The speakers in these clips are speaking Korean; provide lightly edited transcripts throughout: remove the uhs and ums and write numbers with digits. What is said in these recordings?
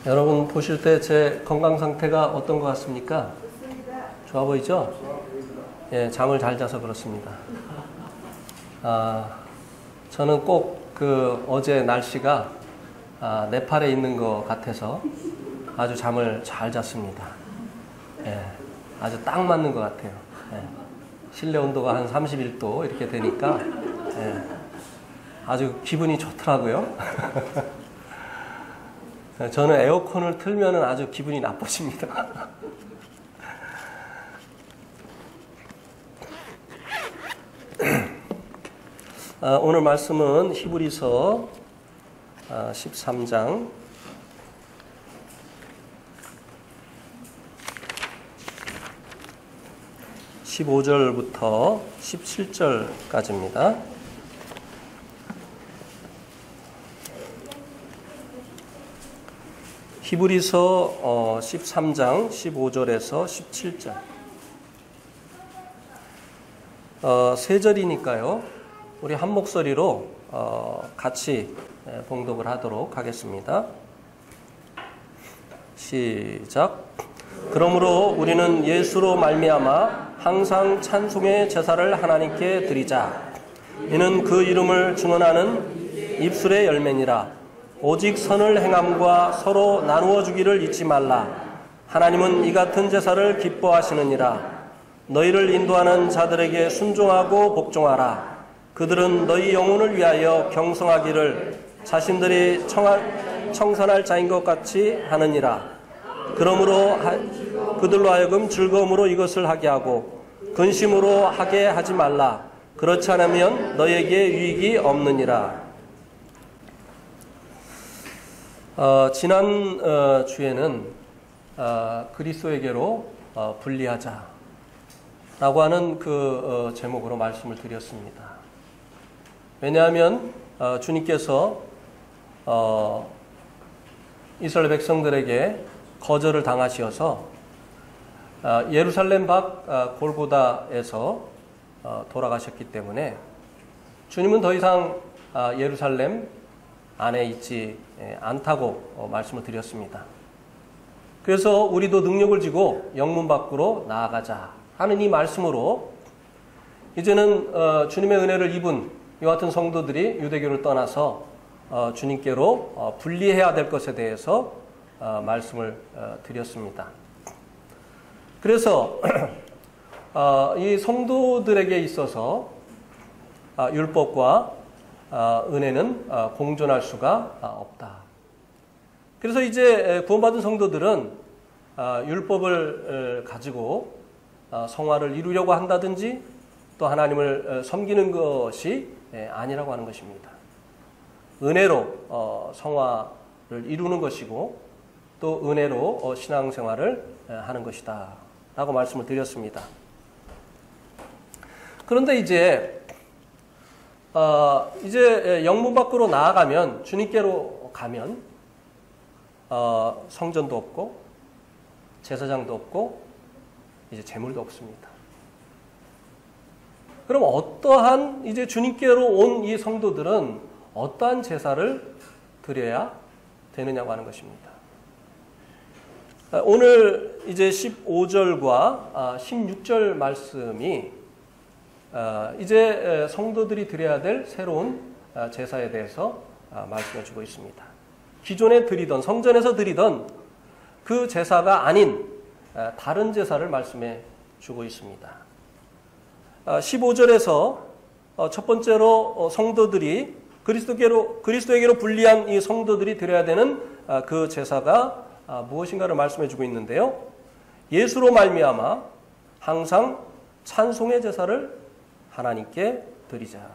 여러분 보실 때 제 건강 상태가 어떤 것 같습니까? 좋아 보이죠? 예, 잠을 잘 자서 그렇습니다. 저는 꼭 어제 날씨가 네팔에 있는 것 같아서 아주 잠을 잘 잤습니다. 예, 아주 딱 맞는 것 같아요. 예, 실내 온도가 한 31도 이렇게 되니까 예, 아주 기분이 좋더라고요. 저는 에어컨을 틀면 아주 기분이 나빠집니다. 오늘 말씀은 히브리서 13장 15절부터 17절까지입니다. 히브리서 13장 15절에서 17절 세 절이니까요. 우리 한 목소리로 같이 봉독을 하도록 하겠습니다. 시작. 그러므로 우리는 예수로 말미암아 항상 찬송의 제사를 하나님께 드리자. 이는 그 이름을 증언하는 입술의 열매니라. 오직 선을 행함과 서로 나누어 주기를 잊지 말라. 하나님은 이 같은 제사를 기뻐하시느니라. 너희를 인도하는 자들에게 순종하고 복종하라. 그들은 너희 영혼을 위하여 경성하기를 자신들이 청산할 자인 것 같이 하느니라. 그러므로 그들로 하여금 즐거움으로 이것을 하게 하고 근심으로 하게 하지 말라. 그렇지 않으면 너희에게 유익이 없느니라. 지난 주에는 그리스도에게로 분리하자 라고 하는 제목으로 말씀을 드렸습니다. 왜냐하면 주님께서 이스라엘 백성들에게 거절을 당하시어서 예루살렘 밖 골고다에서 돌아가셨기 때문에 주님은 더 이상 예루살렘 안에 있지 않다고 말씀을 드렸습니다. 그래서 우리도 능력을 지고 영문 밖으로 나아가자 하는 이 말씀으로 이제는 주님의 은혜를 입은 이와 같은 성도들이 유대교를 떠나서 주님께로 분리해야 될 것에 대해서 말씀을 드렸습니다. 그래서 이 성도들에게 있어서 율법과 은혜는 공존할 수가 없다. 그래서 이제 구원받은 성도들은 율법을 가지고 성화를 이루려고 한다든지 또 하나님을 섬기는 것이 아니라고 하는 것입니다. 은혜로 성화를 이루는 것이고 또 은혜로 신앙생활을 하는 것이다 라고 말씀을 드렸습니다. 그런데 이제 영문 밖으로 나아가면 주님께로 가면 성전도 없고 제사장도 없고 이제 제물도 없습니다. 그럼 어떠한 이제 주님께로 온 이 성도들은 어떠한 제사를 드려야 되느냐고 하는 것입니다. 오늘 이제 15절과 16절 말씀이 이제 성도들이 드려야 될 새로운 제사에 대해서 말씀해 주고 있습니다. 기존에 드리던 성전에서 드리던 그 제사가 아닌 다른 제사를 말씀해 주고 있습니다. 15절에서 첫 번째로 성도들이 그리스도에게로 분리한 이 성도들이 드려야 되는 그 제사가 무엇인가를 말씀해 주고 있는데요. 예수로 말미암아 항상 찬송의 제사를 하나님께 드리자.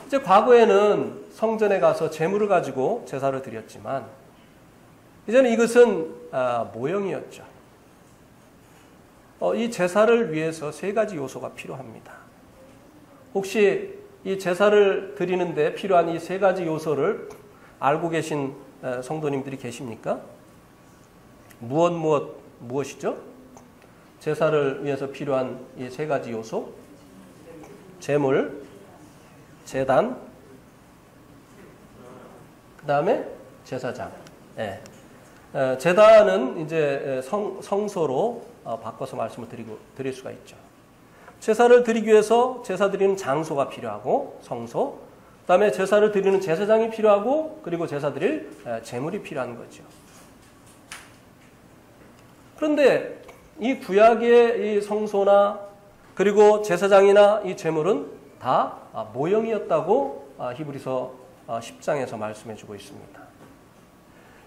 이제 과거에는 성전에 가서 제물을 가지고 제사를 드렸지만 이제는 이것은 모형이었죠. 이 제사를 위해서 세 가지 요소가 필요합니다. 혹시 이 제사를 드리는데 필요한 이 세 가지 요소를 알고 계신 성도님들이 계십니까? 무엇이죠? 제사를 위해서 필요한 이 세 가지 요소. 제물, 제단, 그 다음에 제사장. 예. 제단은 이제 성소로 바꿔서 말씀을 드릴 수가 있죠. 제사를 드리기 위해서 제사 드리는 장소가 필요하고 성소, 그 다음에 제사를 드리는 제사장이 필요하고 그리고 제사 드릴 제물이 필요한 거죠. 그런데 이 구약의 이 성소나 그리고 제사장이나 이 제물은 다 모형이었다고 히브리서 10장에서 말씀해 주고 있습니다.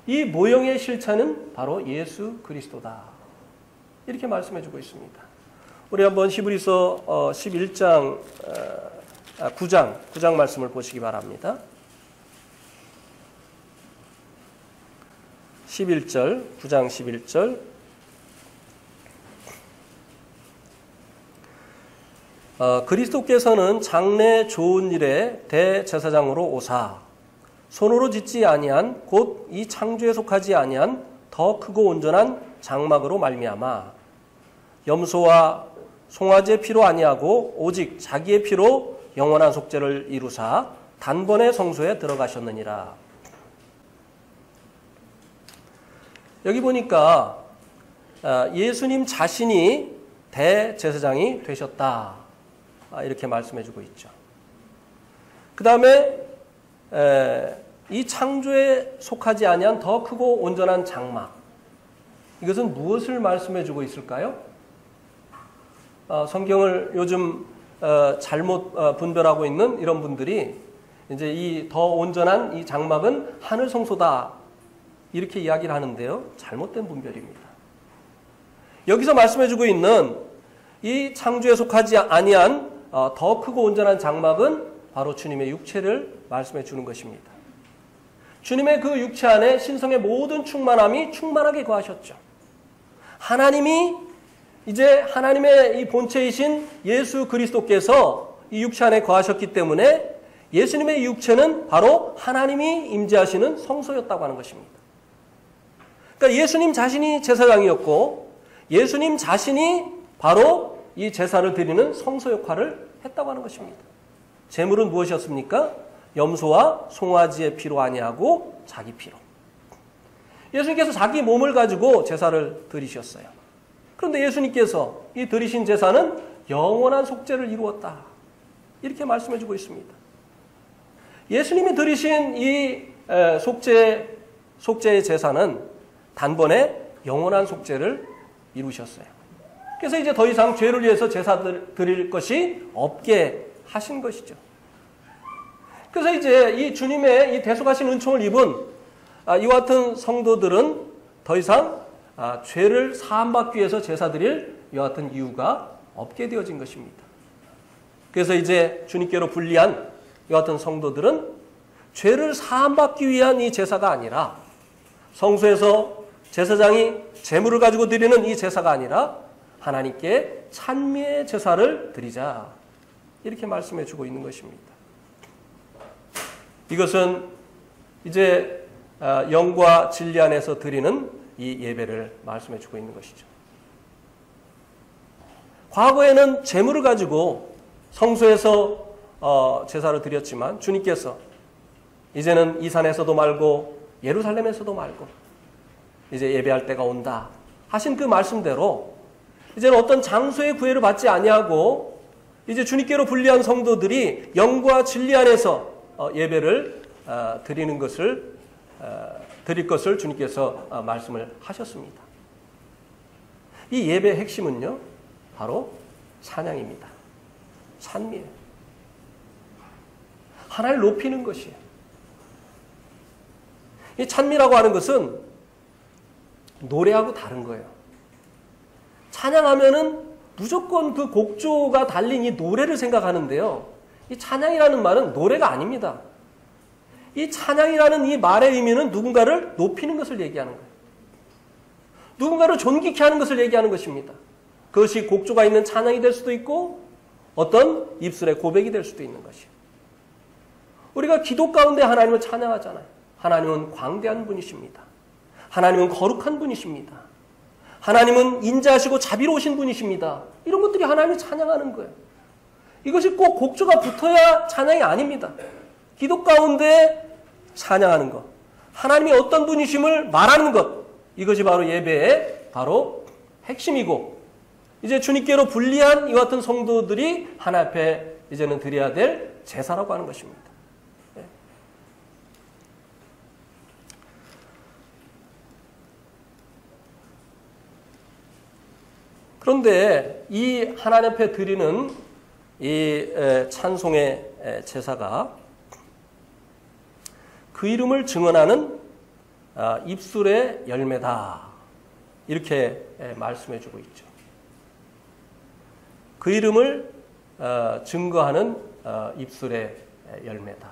이 모형의 실체는 바로 예수 그리스도다. 이렇게 말씀해 주고 있습니다. 우리 한번 히브리서 11장 9장 말씀을 보시기 바랍니다. 11절 9장 11절 그리스도께서는 장래 좋은 일에 대제사장으로 오사 손으로 짓지 아니한 곧 이 창조에 속하지 아니한 더 크고 온전한 장막으로 말미암아 염소와 송아지의 피로 아니하고 오직 자기의 피로 영원한 속죄를 이루사 단번에 성소에 들어가셨느니라. 여기 보니까 예수님 자신이 대제사장이 되셨다. 이렇게 말씀해 주고 있죠. 그 다음에 이 창조에 속하지 아니한 더 크고 온전한 장막. 이것은 무엇을 말씀해 주고 있을까요? 성경을 요즘 잘못 분별하고 있는 이런 분들이 이제 이 더 온전한 이 장막은 하늘 성소다. 이렇게 이야기를 하는데요. 잘못된 분별입니다. 여기서 말씀해 주고 있는 이 창조에 속하지 아니한 더 크고 온전한 장막은 바로 주님의 육체를 말씀해 주는 것입니다. 주님의 그 육체 안에 신성의 모든 충만함이 충만하게 거하셨죠. 하나님이 이제 하나님의 이 본체이신 예수 그리스도께서 이 육체 안에 거하셨기 때문에 예수님의 육체는 바로 하나님이 임재하시는 성소였다고 하는 것입니다. 그러니까 예수님 자신이 제사장이었고 예수님 자신이 바로 이 제사를 드리는 성소 역할을 했다고 하는 것입니다. 제물은 무엇이었습니까? 염소와 송아지의 피로 아니하고 자기 피로. 예수님께서 자기 몸을 가지고 제사를 드리셨어요. 그런데 예수님께서 이 드리신 제사는 영원한 속죄를 이루었다. 이렇게 말씀해 주고 있습니다. 예수님이 드리신 이 속죄의 제사는 단번에 영원한 속죄를 이루셨어요. 그래서 이제 더 이상 죄를 위해서 제사 드릴 것이 없게 하신 것이죠. 그래서 이제 이 주님의 이 대속하신 은총을 입은 이와 같은 성도들은 더 이상 죄를 사함받기 위해서 제사 드릴 이와 같은 이유가 없게 되어진 것입니다. 그래서 이제 주님께로 불리한 이와 같은 성도들은 죄를 사함받기 위한 이 제사가 아니라 성소에서 제사장이 제물을 가지고 드리는 이 제사가 아니라 하나님께 찬미의 제사를 드리자. 이렇게 말씀해 주고 있는 것입니다. 이것은 이제 영과 진리 안에서 드리는 이 예배를 말씀해 주고 있는 것이죠. 과거에는 제물을 가지고 성소에서 제사를 드렸지만 주님께서 이제는 이 산에서도 말고 예루살렘에서도 말고 이제 예배할 때가 온다 하신 그 말씀대로 이제는 어떤 장소의 구애를 받지 아니하고 이제 주님께로 불리한 성도들이 영과 진리 안에서 예배를 드릴 것을 주님께서 말씀을 하셨습니다. 이 예배의 핵심은요, 바로 찬양입니다. 찬미예요. 하나님을 높이는 것이에요. 이 찬미라고 하는 것은 노래하고 다른 거예요. 찬양하면은 무조건 그 곡조가 달린 이 노래를 생각하는데요. 이 찬양이라는 말은 노래가 아닙니다. 이 찬양이라는 이 말의 의미는 누군가를 높이는 것을 얘기하는 거예요. 누군가를 존귀케 하는 것을 얘기하는 것입니다. 그것이 곡조가 있는 찬양이 될 수도 있고 어떤 입술의 고백이 될 수도 있는 것이에요. 우리가 기도 가운데 하나님을 찬양하잖아요. 하나님은 광대한 분이십니다. 하나님은 거룩한 분이십니다. 하나님은 인자하시고 자비로우신 분이십니다. 이런 것들이 하나님을 찬양하는 거예요. 이것이 꼭 곡조가 붙어야 찬양이 아닙니다. 기도 가운데 찬양하는 것, 하나님이 어떤 분이심을 말하는 것, 이것이 바로 예배의 바로 핵심이고, 이제 주님께로 불리한 이와 같은 성도들이 하나님 앞에 이제는 드려야 될 제사라고 하는 것입니다. 그런데 이 하나님 앞에 드리는 이 찬송의 제사가 그 이름을 증언하는 입술의 열매다, 이렇게 말씀해 주고 있죠. 그 이름을 증거하는 입술의 열매다.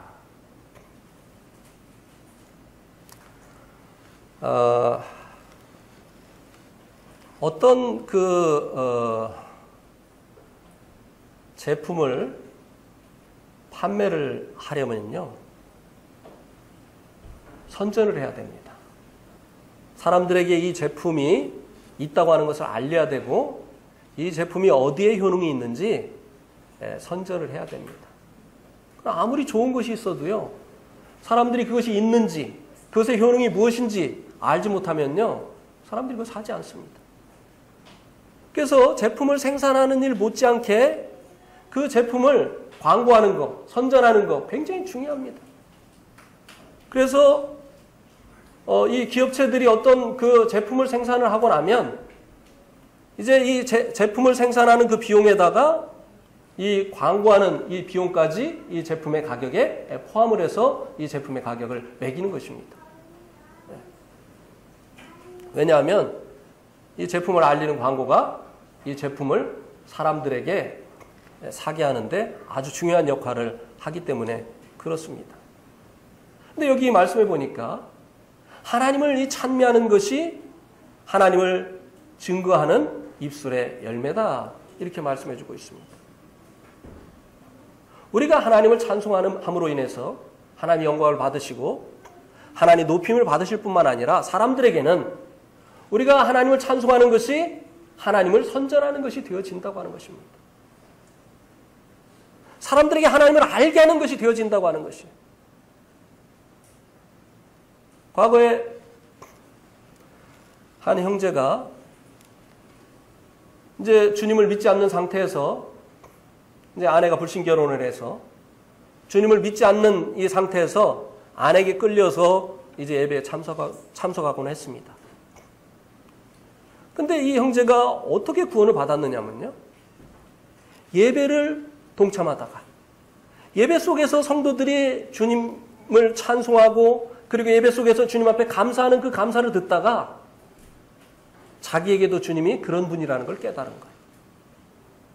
어떤 제품을 판매를 하려면요, 선전을 해야 됩니다. 사람들에게 이 제품이 있다고 하는 것을 알려야 되고, 이 제품이 어디에 효능이 있는지 선전을 해야 됩니다. 아무리 좋은 것이 있어도요, 사람들이 그것이 있는지, 그것의 효능이 무엇인지 알지 못하면요, 사람들이 그걸 사지 않습니다. 그래서 제품을 생산하는 일 못지않게 그 제품을 광고하는 것, 선전하는 것 굉장히 중요합니다. 그래서 이 기업체들이 어떤 그 제품을 생산을 하고 나면 이제 이 제품을 생산하는 그 비용에다가 이 광고하는 이 비용까지 이 제품의 가격에 포함을 해서 이 제품의 가격을 매기는 것입니다. 왜냐하면 이 제품을 알리는 광고가 이 제품을 사람들에게 사게 하는데 아주 중요한 역할을 하기 때문에 그렇습니다. 근데 여기 말씀해 보니까 하나님을 이 찬미하는 것이 하나님을 증거하는 입술의 열매다, 이렇게 말씀해 주고 있습니다. 우리가 하나님을 찬송함으로 인해서 하나님의 영광을 받으시고 하나님의 높임을 받으실 뿐만 아니라 사람들에게는 우리가 하나님을 찬송하는 것이 하나님을 선전하는 것이 되어진다고 하는 것입니다. 사람들에게 하나님을 알게 하는 것이 되어진다고 하는 것이에요. 과거에 한 형제가 이제 주님을 믿지 않는 상태에서 이제 아내가 불신 결혼을 해서 주님을 믿지 않는 이 상태에서 아내에게 끌려서 이제 예배에 참석하곤 했습니다. 근데 이 형제가 어떻게 구원을 받았느냐면요, 예배를 동참하다가 예배 속에서 성도들이 주님을 찬송하고 그리고 예배 속에서 주님 앞에 감사하는 그 감사를 듣다가 자기에게도 주님이 그런 분이라는 걸 깨달은 거예요.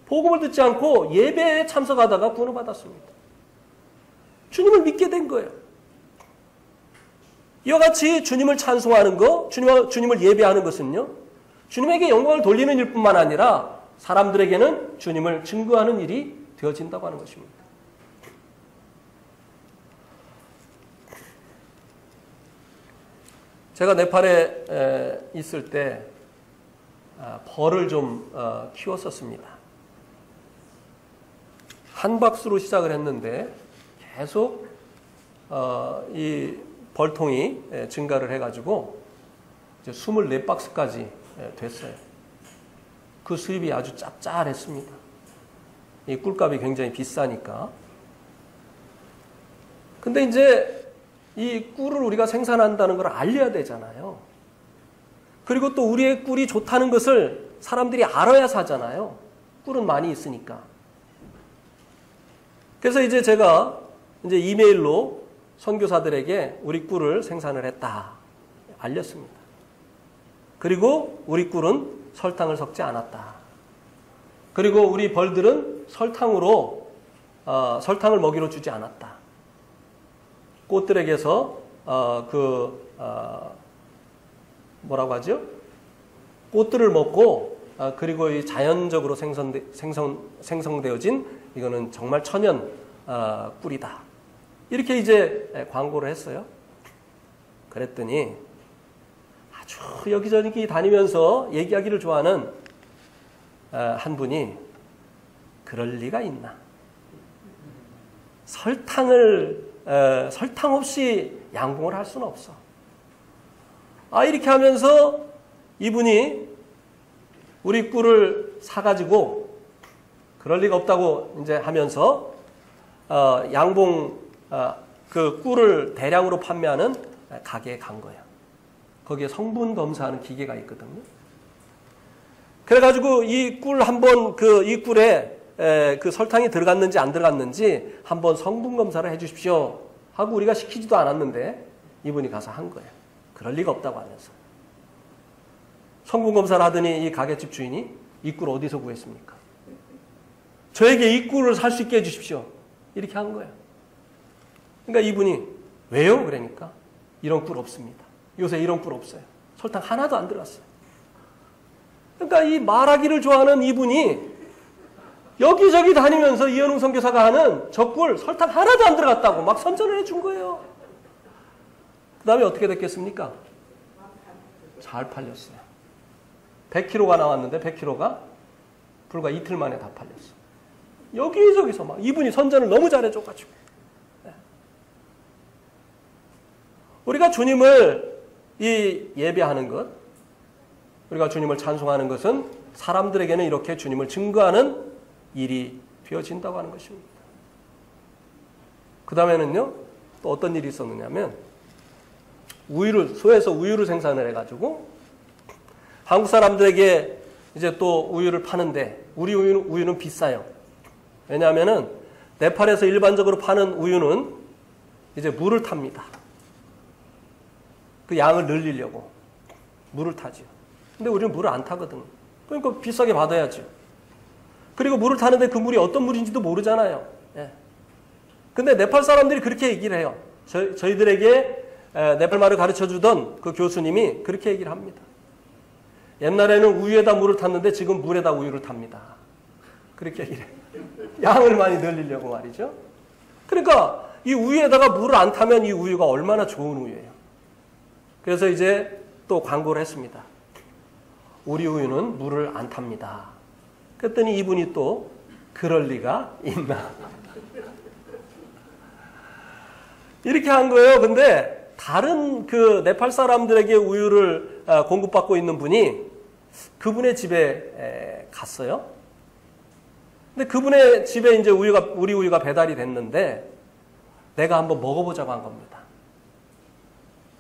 복음을 듣지 않고 예배에 참석하다가 구원을 받았습니다. 주님을 믿게 된 거예요. 이와 같이 주님을 찬송하는 것, 주님을 예배하는 것은요, 주님에게 영광을 돌리는 일뿐만 아니라 사람들에게는 주님을 증거하는 일이 되어진다고 하는 것입니다. 제가 네팔에 있을 때 벌을 좀 키웠었습니다. 한 박스로 시작을 했는데 계속 이 벌통이 증가를 해가지고 이제 24박스까지 됐어요. 그 수입이 아주 짭짤했습니다. 이 꿀값이 굉장히 비싸니까. 근데 이제 이 꿀을 우리가 생산한다는 걸 알려야 되잖아요. 그리고 또 우리의 꿀이 좋다는 것을 사람들이 알아야 사잖아요. 꿀은 많이 있으니까. 그래서 이제 제가 이제 이메일로 선교사들에게 우리 꿀을 생산을 했다 알렸습니다. 그리고 우리 꿀은 설탕을 섞지 않았다. 그리고 우리 벌들은 설탕을 먹이로 주지 않았다. 꽃들에게서 뭐라고 하죠? 꽃들을 먹고 그리고 이 자연적으로 생성되어진 이거는 정말 천연 꿀이다. 이렇게 이제 광고를 했어요. 그랬더니 아주 여기저기 다니면서 얘기하기를 좋아하는 한 분이 그럴 리가 있나? 설탕 없이 양봉을 할 수는 없어. 이렇게 하면서 이분이 우리 꿀을 사가지고 그럴 리가 없다고 이제 하면서 양봉 그 꿀을 대량으로 판매하는 가게에 간 거예요. 거기에 성분 검사하는 기계가 있거든요. 그래가지고 이 꿀 한번 이 꿀에 그 설탕이 들어갔는지 안 들어갔는지 한번 성분 검사를 해주십시오 하고 우리가 시키지도 않았는데 이분이 가서 한 거예요. 그럴 리가 없다고 하면서 성분 검사를 하더니 이 가게집 주인이 이 꿀 어디서 구했습니까? 저에게 이 꿀을 살 수 있게 해주십시오. 이렇게 한 거예요. 그러니까 이분이 왜요? 그러니까 이런 꿀 없습니다. 요새 이런 꿀 없어요. 설탕 하나도 안 들어갔어요. 그러니까 이 말하기를 좋아하는 이분이 여기저기 다니면서 이현웅 선교사가 하는 저 꿀 설탕 하나도 안 들어갔다고 막 선전을 해준 거예요. 그 다음에 어떻게 됐겠습니까? 잘 팔렸어요. 100kg가 나왔는데 100kg가 불과 이틀 만에 다 팔렸어요. 여기저기서 막 이분이 선전을 너무 잘해줘가지고. 우리가 주님을 예배하는 것, 우리가 주님을 찬송하는 것은 사람들에게는 이렇게 주님을 증거하는 일이 되어진다고 하는 것입니다. 그 다음에는요, 또 어떤 일이 있었느냐면, 소에서 우유를 생산을 해가지고, 한국 사람들에게 이제 또 우유를 파는데, 우리 우유는 비싸요. 왜냐하면은, 네팔에서 일반적으로 파는 우유는 이제 물을 탑니다. 그 양을 늘리려고 물을 타죠. 근데 우리는 물을 안 타거든. 그러니까 비싸게 받아야죠. 그리고 물을 타는데 그 물이 어떤 물인지도 모르잖아요. 예. 근데 네팔 사람들이 그렇게 얘기를 해요. 저희들에게 네팔 말을 가르쳐 주던 그 교수님이 그렇게 얘기를 합니다. 옛날에는 우유에다 물을 탔는데 지금 물에다 우유를 탑니다. 그렇게 얘기를 해요. 양을 많이 늘리려고 말이죠. 그러니까 이 우유에다가 물을 안 타면 이 우유가 얼마나 좋은 우유예요. 그래서 이제 또 광고를 했습니다. 우리 우유는 물을 안 탑니다. 그랬더니 이분이 또 그럴 리가 있나. 이렇게 한 거예요. 근데 다른 그 네팔 사람들에게 우유를 공급받고 있는 분이 그분의 집에 갔어요. 근데 그분의 집에 이제 우리 우유가 배달이 됐는데 내가 한번 먹어보자고 한 겁니다.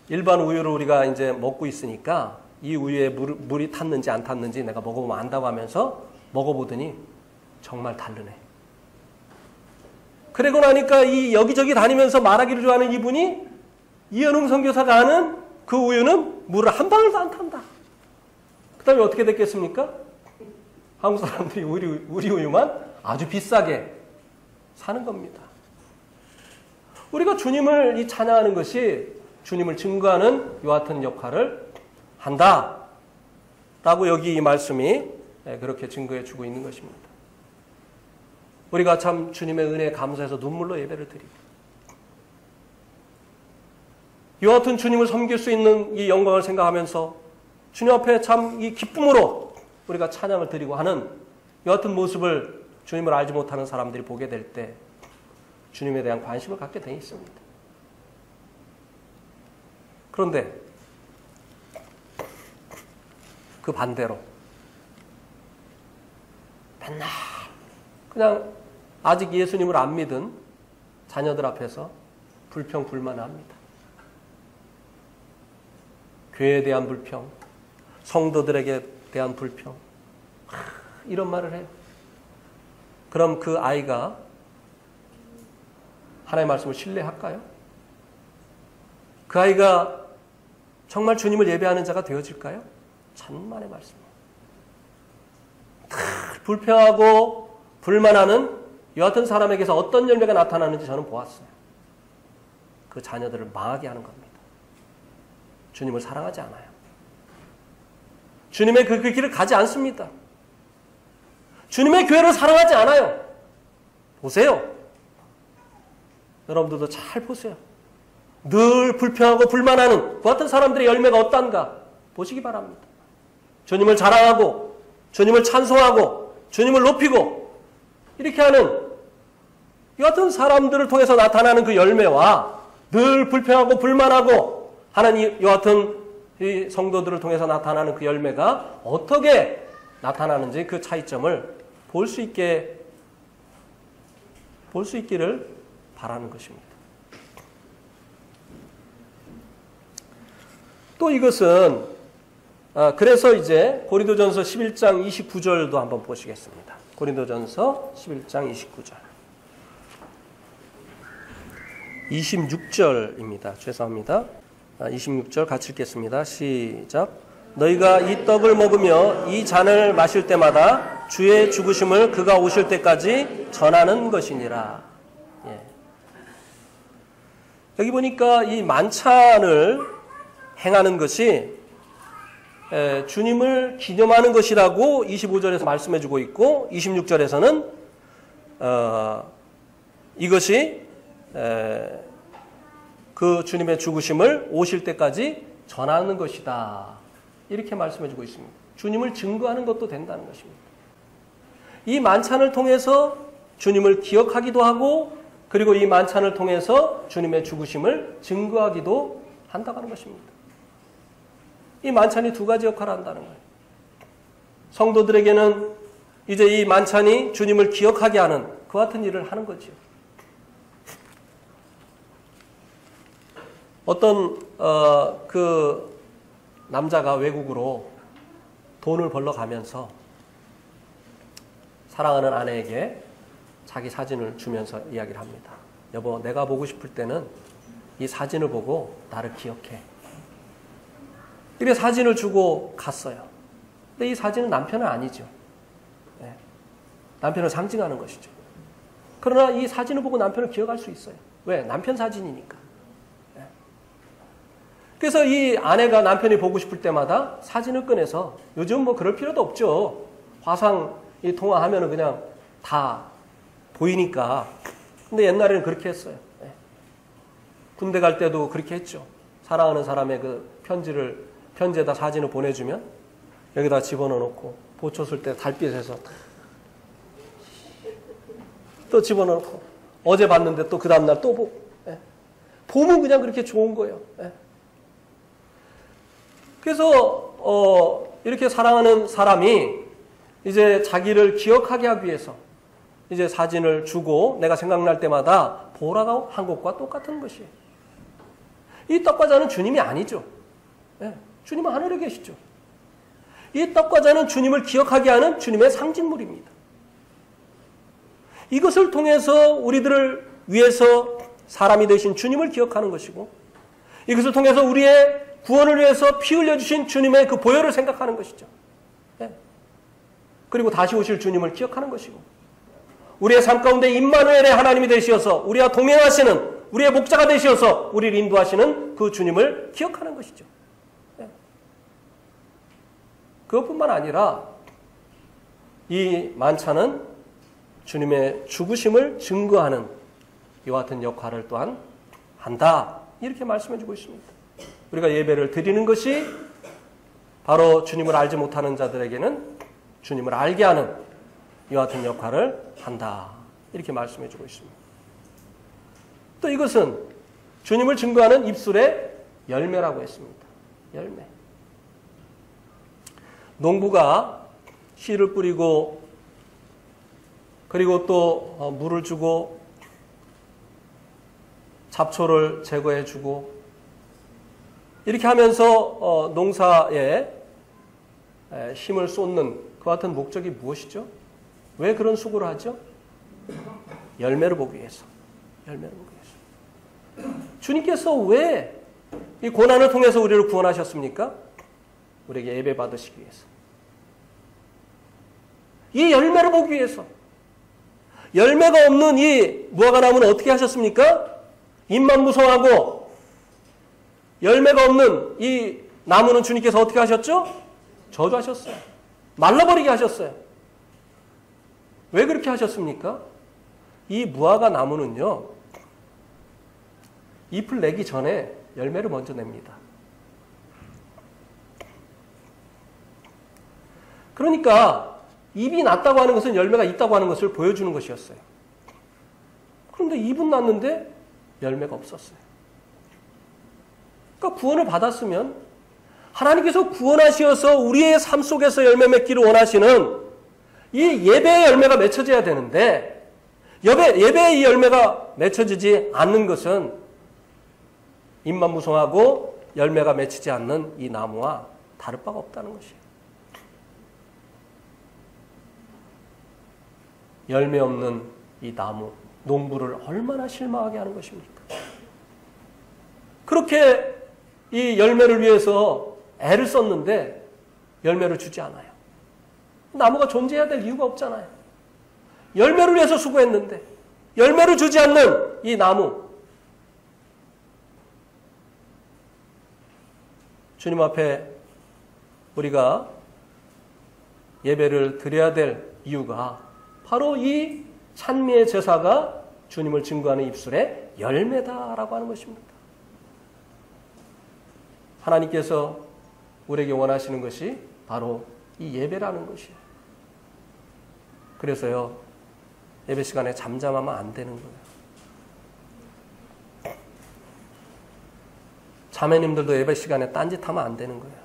일반 우유를 우리가 이제 먹고 있으니까 이 우유에 물이 탔는지 안 탔는지 내가 먹어보면 안다고 하면서 먹어보더니 정말 다르네. 그러고 나니까 이 여기저기 다니면서 말하기를 좋아하는 이분이 이현웅 선교사가 하는 그 우유는 물을 한 방울도 안 탄다. 그 다음에 어떻게 됐겠습니까? 한국 사람들이 우리 우유만 아주 비싸게 사는 겁니다. 우리가 주님을 찬양하는 것이 주님을 증거하는 이와 같은 역할을 한다. 라고 여기 이 말씀이 그렇게 증거해 주고 있는 것입니다. 우리가 참 주님의 은혜에 감사해서 눈물로 예배를 드리고 이와 같은 주님을 섬길 수 있는 이 영광을 생각하면서 주님 앞에 참 이 기쁨으로 우리가 찬양을 드리고 하는 이와 같은 모습을 주님을 알지 못하는 사람들이 보게 될 때 주님에 대한 관심을 갖게 돼 있습니다. 그런데 그 반대로 맨날 그냥 아직 예수님을 안 믿은 자녀들 앞에서 불평 불만합니다. 교회에 대한 불평, 성도들에게 대한 불평, 이런 말을 해요. 그럼 그 아이가 하나님의 말씀을 신뢰할까요? 그 아이가 정말 주님을 예배하는 자가 되어질까요? 천만의 말씀이에요. 불평하고 불만하는 여하튼 사람에게서 어떤 열매가 나타나는지 저는 보았어요. 그 자녀들을 망하게 하는 겁니다. 주님을 사랑하지 않아요. 주님의 그 길을 가지 않습니다. 주님의 교회를 사랑하지 않아요. 보세요. 여러분들도 잘 보세요. 늘 불평하고 불만하는 그 같은 사람들의 열매가 어떤가 보시기 바랍니다. 주님을 자랑하고 주님을 찬송하고 주님을 높이고 이렇게 하는 이 여하튼 사람들을 통해서 나타나는 그 열매와 늘 불평하고 불만하고 하는 여하튼 이 성도들을 통해서 나타나는 그 열매가 어떻게 나타나는지 그 차이점을 볼 수 있기를 바라는 것입니다. 또 이것은 그래서 이제 고린도전서 11장 29절도 한번 보시겠습니다. 고린도전서 11장 29절. 26절입니다. 죄송합니다. 26절 같이 읽겠습니다. 시작. 너희가 이 떡을 먹으며 이 잔을 마실 때마다 주의 죽으심을 그가 오실 때까지 전하는 것이니라. 예. 여기 보니까 이 만찬을 행하는 것이 주님을 기념하는 것이라고 25절에서 말씀해주고 있고 26절에서는 이것이 그 주님의 죽으심을 오실 때까지 전하는 것이다. 이렇게 말씀해주고 있습니다. 주님을 증거하는 것도 된다는 것입니다. 이 만찬을 통해서 주님을 기억하기도 하고 그리고 이 만찬을 통해서 주님의 죽으심을 증거하기도 한다고 하는 것입니다. 이 만찬이 두 가지 역할을 한다는 거예요. 성도들에게는 이제 이 만찬이 주님을 기억하게 하는 그와 같은 일을 하는 거죠. 어떤 그 남자가 외국으로 돈을 벌러 가면서 사랑하는 아내에게 자기 사진을 주면서 이야기를 합니다. 여보, 내가 보고 싶을 때는 이 사진을 보고 나를 기억해. 이렇게 사진을 주고 갔어요. 근데 이 사진은 남편은 아니죠. 네. 남편을 상징하는 것이죠. 그러나 이 사진을 보고 남편을 기억할 수 있어요. 왜? 남편 사진이니까. 네. 그래서 이 아내가 남편이 보고 싶을 때마다 사진을 꺼내서 요즘 뭐 그럴 필요도 없죠. 화상 이 통화하면은 그냥 다 보이니까. 근데 옛날에는 그렇게 했어요. 네. 군대 갈 때도 그렇게 했죠. 사랑하는 사람의 그 편지에다 사진을 보내주면 여기다 집어넣어 놓고 보초 쓸 때 달빛에서 또 집어넣어 놓고 어제 봤는데 또 그 다음날 또 보고 예. 보면 그냥 그렇게 좋은 거예요. 예. 그래서 이렇게 사랑하는 사람이 이제 자기를 기억하게 하기 위해서 이제 사진을 주고 내가 생각날 때마다 보라고 한 것과 똑같은 것이에요. 이 떡과 잔은 주님이 아니죠. 예. 주님은 하늘에 계시죠. 이 떡과 잔은 주님을 기억하게 하는 주님의 상징물입니다. 이것을 통해서 우리들을 위해서 사람이 되신 주님을 기억하는 것이고 이것을 통해서 우리의 구원을 위해서 피 흘려주신 주님의 그 보혈을 생각하는 것이죠. 네. 그리고 다시 오실 주님을 기억하는 것이고 우리의 삶 가운데 임마누엘의 하나님이 되시어서 우리와 동행하시는 우리의 목자가 되시어서 우리를 인도하시는 그 주님을 기억하는 것이죠. 네. 그것뿐만 아니라 이 만찬은 주님의 죽으심을 증거하는 이와 같은 역할을 또한 한다. 이렇게 말씀해주고 있습니다. 우리가 예배를 드리는 것이 바로 주님을 알지 못하는 자들에게는 주님을 알게 하는 이와 같은 역할을 한다. 이렇게 말씀해주고 있습니다. 또 이것은 주님을 증거하는 입술의 열매라고 했습니다. 열매. 농부가 씨를 뿌리고 그리고 또 물을 주고 잡초를 제거해주고 이렇게 하면서 농사에 힘을 쏟는 그와 같은 목적이 무엇이죠? 왜 그런 수고를 하죠? 열매를 보기 위해서. 열매를 보기 위해서. 주님께서 왜 이 고난을 통해서 우리를 구원하셨습니까? 우리에게 예배 받으시기 위해서. 이 열매를 보기 위해서. 열매가 없는 이 무화과나무는 어떻게 하셨습니까? 잎만 무성하고 열매가 없는 이 나무는 주님께서 어떻게 하셨죠? 저주하셨어요. 말라버리게 하셨어요. 왜 그렇게 하셨습니까? 이 무화과 나무는요, 잎을 내기 전에 열매를 먼저 냅니다. 그러니까 잎이 났다고 하는 것은 열매가 있다고 하는 것을 보여주는 것이었어요. 그런데 2분 났는데 열매가 없었어요. 그러니까 구원을 받았으면 하나님께서 구원하셔서 우리의 삶 속에서 열매 맺기를 원하시는 이 예배의 열매가 맺혀져야 되는데 예배의 이 열매가 맺혀지지 않는 것은 잎만 무성하고 열매가 맺히지 않는 이 나무와 다를 바가 없다는 것이에요. 열매 없는 이 나무, 농부를 얼마나 실망하게 하는 것입니까? 그렇게 이 열매를 위해서 애를 썼는데 열매를 주지 않아요. 나무가 존재해야 될 이유가 없잖아요. 열매를 위해서 수고했는데 열매를 주지 않는 이 나무. 주님 앞에 우리가 예배를 드려야 될 이유가 바로 이 찬미의 제사가 주님을 증거하는 입술의 열매다라고 하는 것입니다. 하나님께서 우리에게 원하시는 것이 바로 이 예배라는 것이에요. 그래서요, 예배 시간에 잠잠하면 안 되는 거예요. 자매님들도 예배 시간에 딴짓하면 안 되는 거예요.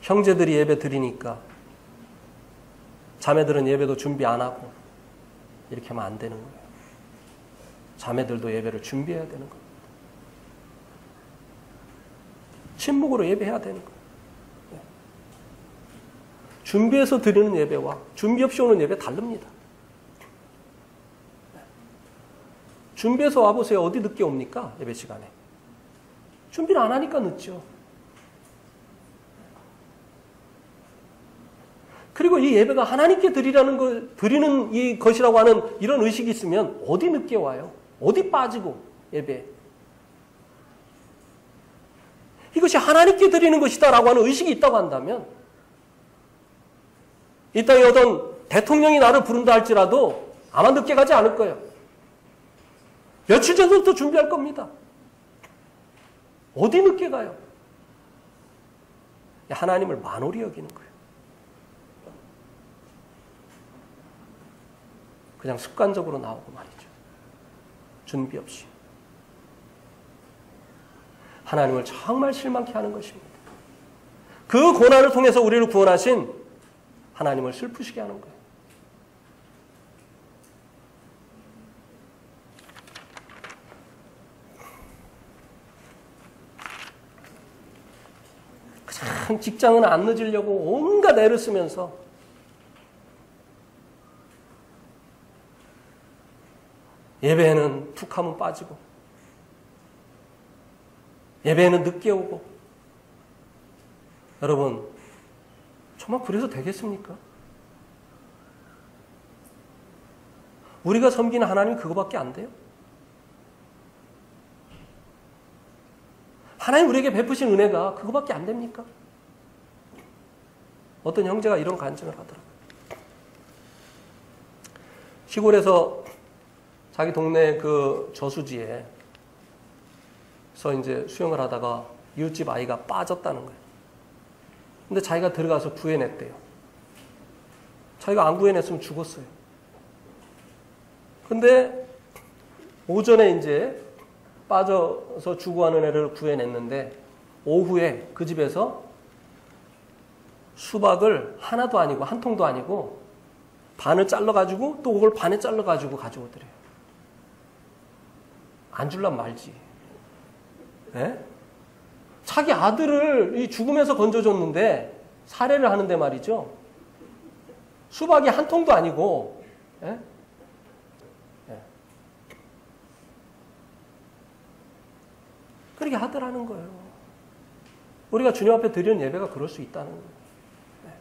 형제들이 예배 드리니까 자매들은 예배도 준비 안 하고 이렇게 하면 안 되는 거예요. 자매들도 예배를 준비해야 되는 거예요. 침묵으로 예배해야 되는 거예요. 준비해서 드리는 예배와 준비 없이 오는 예배 다릅니다. 준비해서 와보세요. 어디 늦게 옵니까? 예배 시간에. 준비를 안 하니까 늦죠. 그리고 이 예배가 하나님께 드리는 이 것이라고 하는 이런 의식이 있으면 어디 늦게 와요? 어디 빠지고 예배. 이것이 하나님께 드리는 것이다라고 하는 의식이 있다고 한다면 이 땅에 어떤 대통령이 나를 부른다 할지라도 아마 늦게 가지 않을 거예요. 며칠 전부터 준비할 겁니다. 어디 늦게 가요? 하나님을 만홀히 여기는 거예요. 그냥 습관적으로 나오고 말이죠. 준비 없이. 하나님을 정말 실망케 하는 것입니다. 그 고난을 통해서 우리를 구원하신 하나님을 슬프시게 하는 거예요. 참 직장은 안 늦으려고 온갖 애를 쓰면서 예배에는 툭 하면 빠지고 예배에는 늦게 오고 여러분 정말 그래서 되겠습니까? 우리가 섬기는 하나님 그거밖에 안 돼요? 하나님 우리에게 베푸신 은혜가 그거밖에 안 됩니까? 어떤 형제가 이런 간증을 하더라고요. 시골에서 자기 동네 그 저수지에서 이제 수영을 하다가 이웃집 아이가 빠졌다는 거예요. 근데 자기가 들어가서 구해냈대요. 자기가 안 구해냈으면 죽었어요. 근데 오전에 이제 빠져서 죽어가는 애를 구해냈는데 오후에 그 집에서 수박을 하나도 아니고 한 통도 아니고 반을 잘라가지고 또 그걸 반에 잘라가지고 가져오더래요. 안 줄란 말지. 네? 자기 아들을 이 죽음에서 건져줬는데 살해를 하는데 말이죠. 수박이 한 통도 아니고 네? 네. 그렇게 하더라는 거예요. 우리가 주님 앞에 드리는 예배가 그럴 수 있다는 거예요. 네.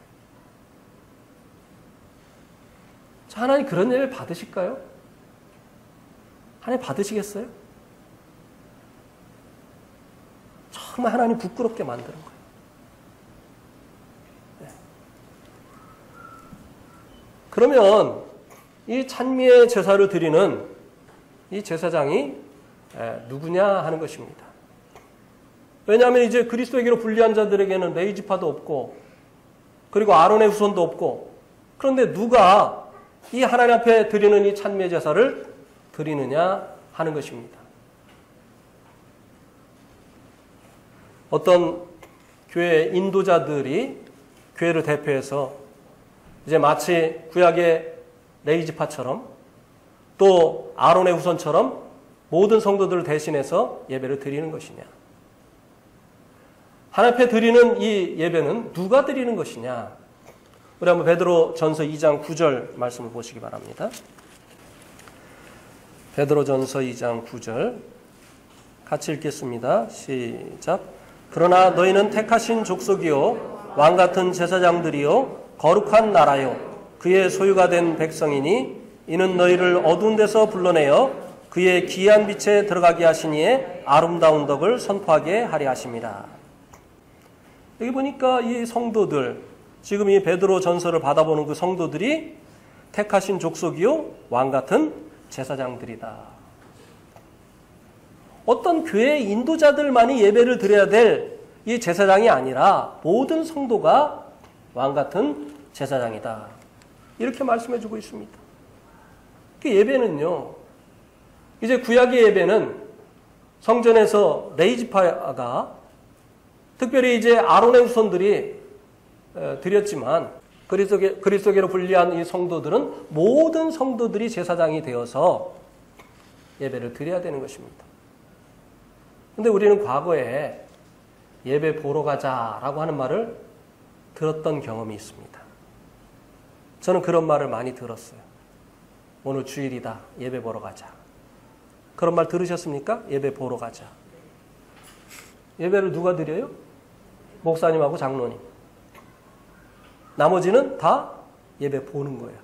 자, 하나님 그런 예배 받으실까요? 하나님 받으시겠어요? 정말 하나님 부끄럽게 만드는 거예요. 네. 그러면 이 찬미의 제사를 드리는 이 제사장이 누구냐 하는 것입니다. 왜냐하면 이제 그리스도에게로 분리한 자들에게는 레위 지파도 없고 그리고 아론의 후손도 없고 그런데 누가 이 하나님 앞에 드리는 이 찬미의 제사를 드리느냐 하는 것입니다. 어떤 교회 인도자들이 교회를 대표해서 이제 마치 구약의 레위지파처럼 또 아론의 후손처럼 모든 성도들을 대신해서 예배를 드리는 것이냐. 하나님 앞에 드리는 이 예배는 누가 드리는 것이냐. 우리 한번 베드로 전서 2장 9절 말씀을 보시기 바랍니다. 베드로 전서 2장 9절 같이 읽겠습니다. 시작. 그러나 너희는 택하신 족속이요 왕같은 제사장들이요 거룩한 나라요 그의 소유가 된 백성이니 이는 너희를 어두운 데서 불러내어 그의 기이한 빛에 들어가게 하시니에 아름다운 덕을 선포하게 하려 하심이라. 여기 보니까 이 성도들, 지금 이 베드로 전서를 받아보는 그 성도들이 택하신 족속이요 왕같은 제사장들이다. 어떤 교회 인도자들만이 예배를 드려야 될 이 제사장이 아니라 모든 성도가 왕같은 제사장이다. 이렇게 말씀해주고 있습니다. 그 예배는요, 이제 구약의 예배는 성전에서 레위지파가 특별히 이제 아론의 후손들이 드렸지만 그리스도계로 분리한 이 성도들은 모든 성도들이 제사장이 되어서 예배를 드려야 되는 것입니다. 근데 우리는 과거에 예배 보러 가자라고 하는 말을 들었던 경험이 있습니다. 저는 그런 말을 많이 들었어요. 오늘 주일이다. 예배 보러 가자. 그런 말 들으셨습니까? 예배 보러 가자. 예배를 누가 드려요? 목사님하고 장로님. 나머지는 다 예배 보는 거예요.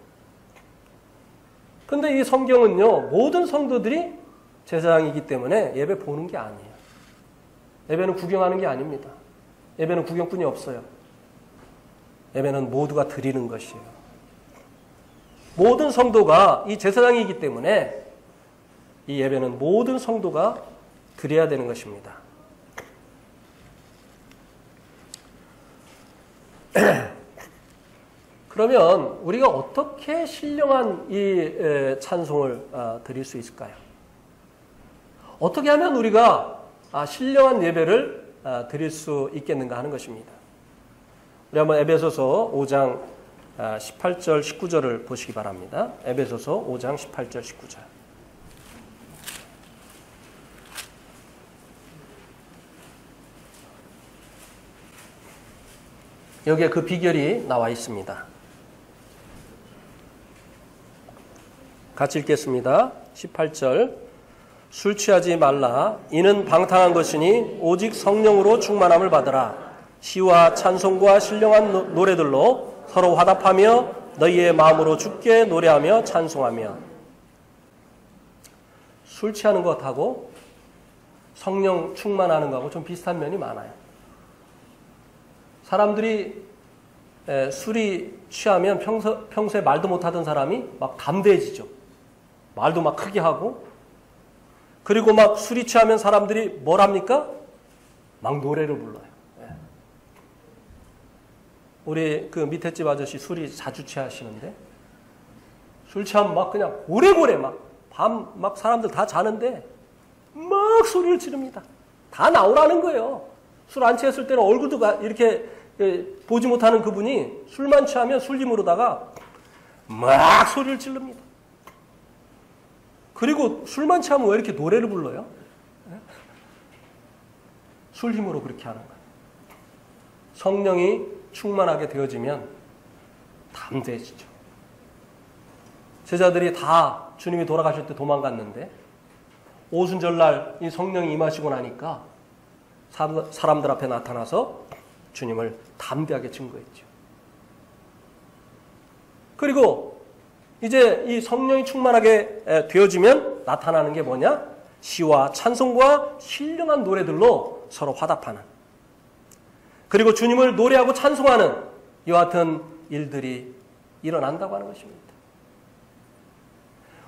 근데 이 성경은요, 모든 성도들이 제사장이기 때문에 예배 보는 게 아니에요. 예배는 구경하는 게 아닙니다. 예배는 구경꾼이 없어요. 예배는 모두가 드리는 것이에요. 모든 성도가 이 제사장이기 때문에 이 예배는 모든 성도가 드려야 되는 것입니다. 그러면 우리가 어떻게 신령한 이 찬송을 드릴 수 있을까요? 어떻게 하면 우리가 신령한 예배를 드릴 수 있겠는가 하는 것입니다. 우리 한번 에베소서 5장 18절 19절을 보시기 바랍니다. 에베소서 5장 18절 19절. 여기에 그 비결이 나와 있습니다. 같이 읽겠습니다. 18절. 술 취하지 말라. 이는 방탕한 것이니 오직 성령으로 충만함을 받으라. 시와 찬송과 신령한 노래들로 서로 화답하며 너희의 마음으로 주께 노래하며 찬송하며. 술 취하는 것하고 성령 충만하는 것하고 좀 비슷한 면이 많아요. 사람들이 술이 취하면 평소에 말도 못하던 사람이 막 담대해지죠. 말도 막 크게 하고, 그리고 막 술이 취하면 사람들이 뭘 합니까? 막 노래를 불러요. 우리 그 밑에 집 아저씨 술이 자주 취하시는데, 술 취하면 막 그냥 오래오래 밤 막 사람들 다 자는데 막 소리를 지릅니다. 다 나오라는 거예요. 술 안 취했을 때는 얼굴도 이렇게 보지 못하는 그분이 술만 취하면 술림으로다가 막 소리를 지릅니다. 그리고 술만 취하면 왜 이렇게 노래를 불러요? 술 힘으로 그렇게 하는 거예요. 성령이 충만하게 되어지면 담대해지죠. 제자들이 다 주님이 돌아가실 때 도망갔는데 오순절날 이 성령이 임하시고 나니까 사람들 앞에 나타나서 주님을 담대하게 증거했죠. 그리고 이제 이 성령이 충만하게 되어지면 나타나는 게 뭐냐? 시와 찬송과 신령한 노래들로 서로 화답하는, 그리고 주님을 노래하고 찬송하는 이와 같은 일들이 일어난다고 하는 것입니다.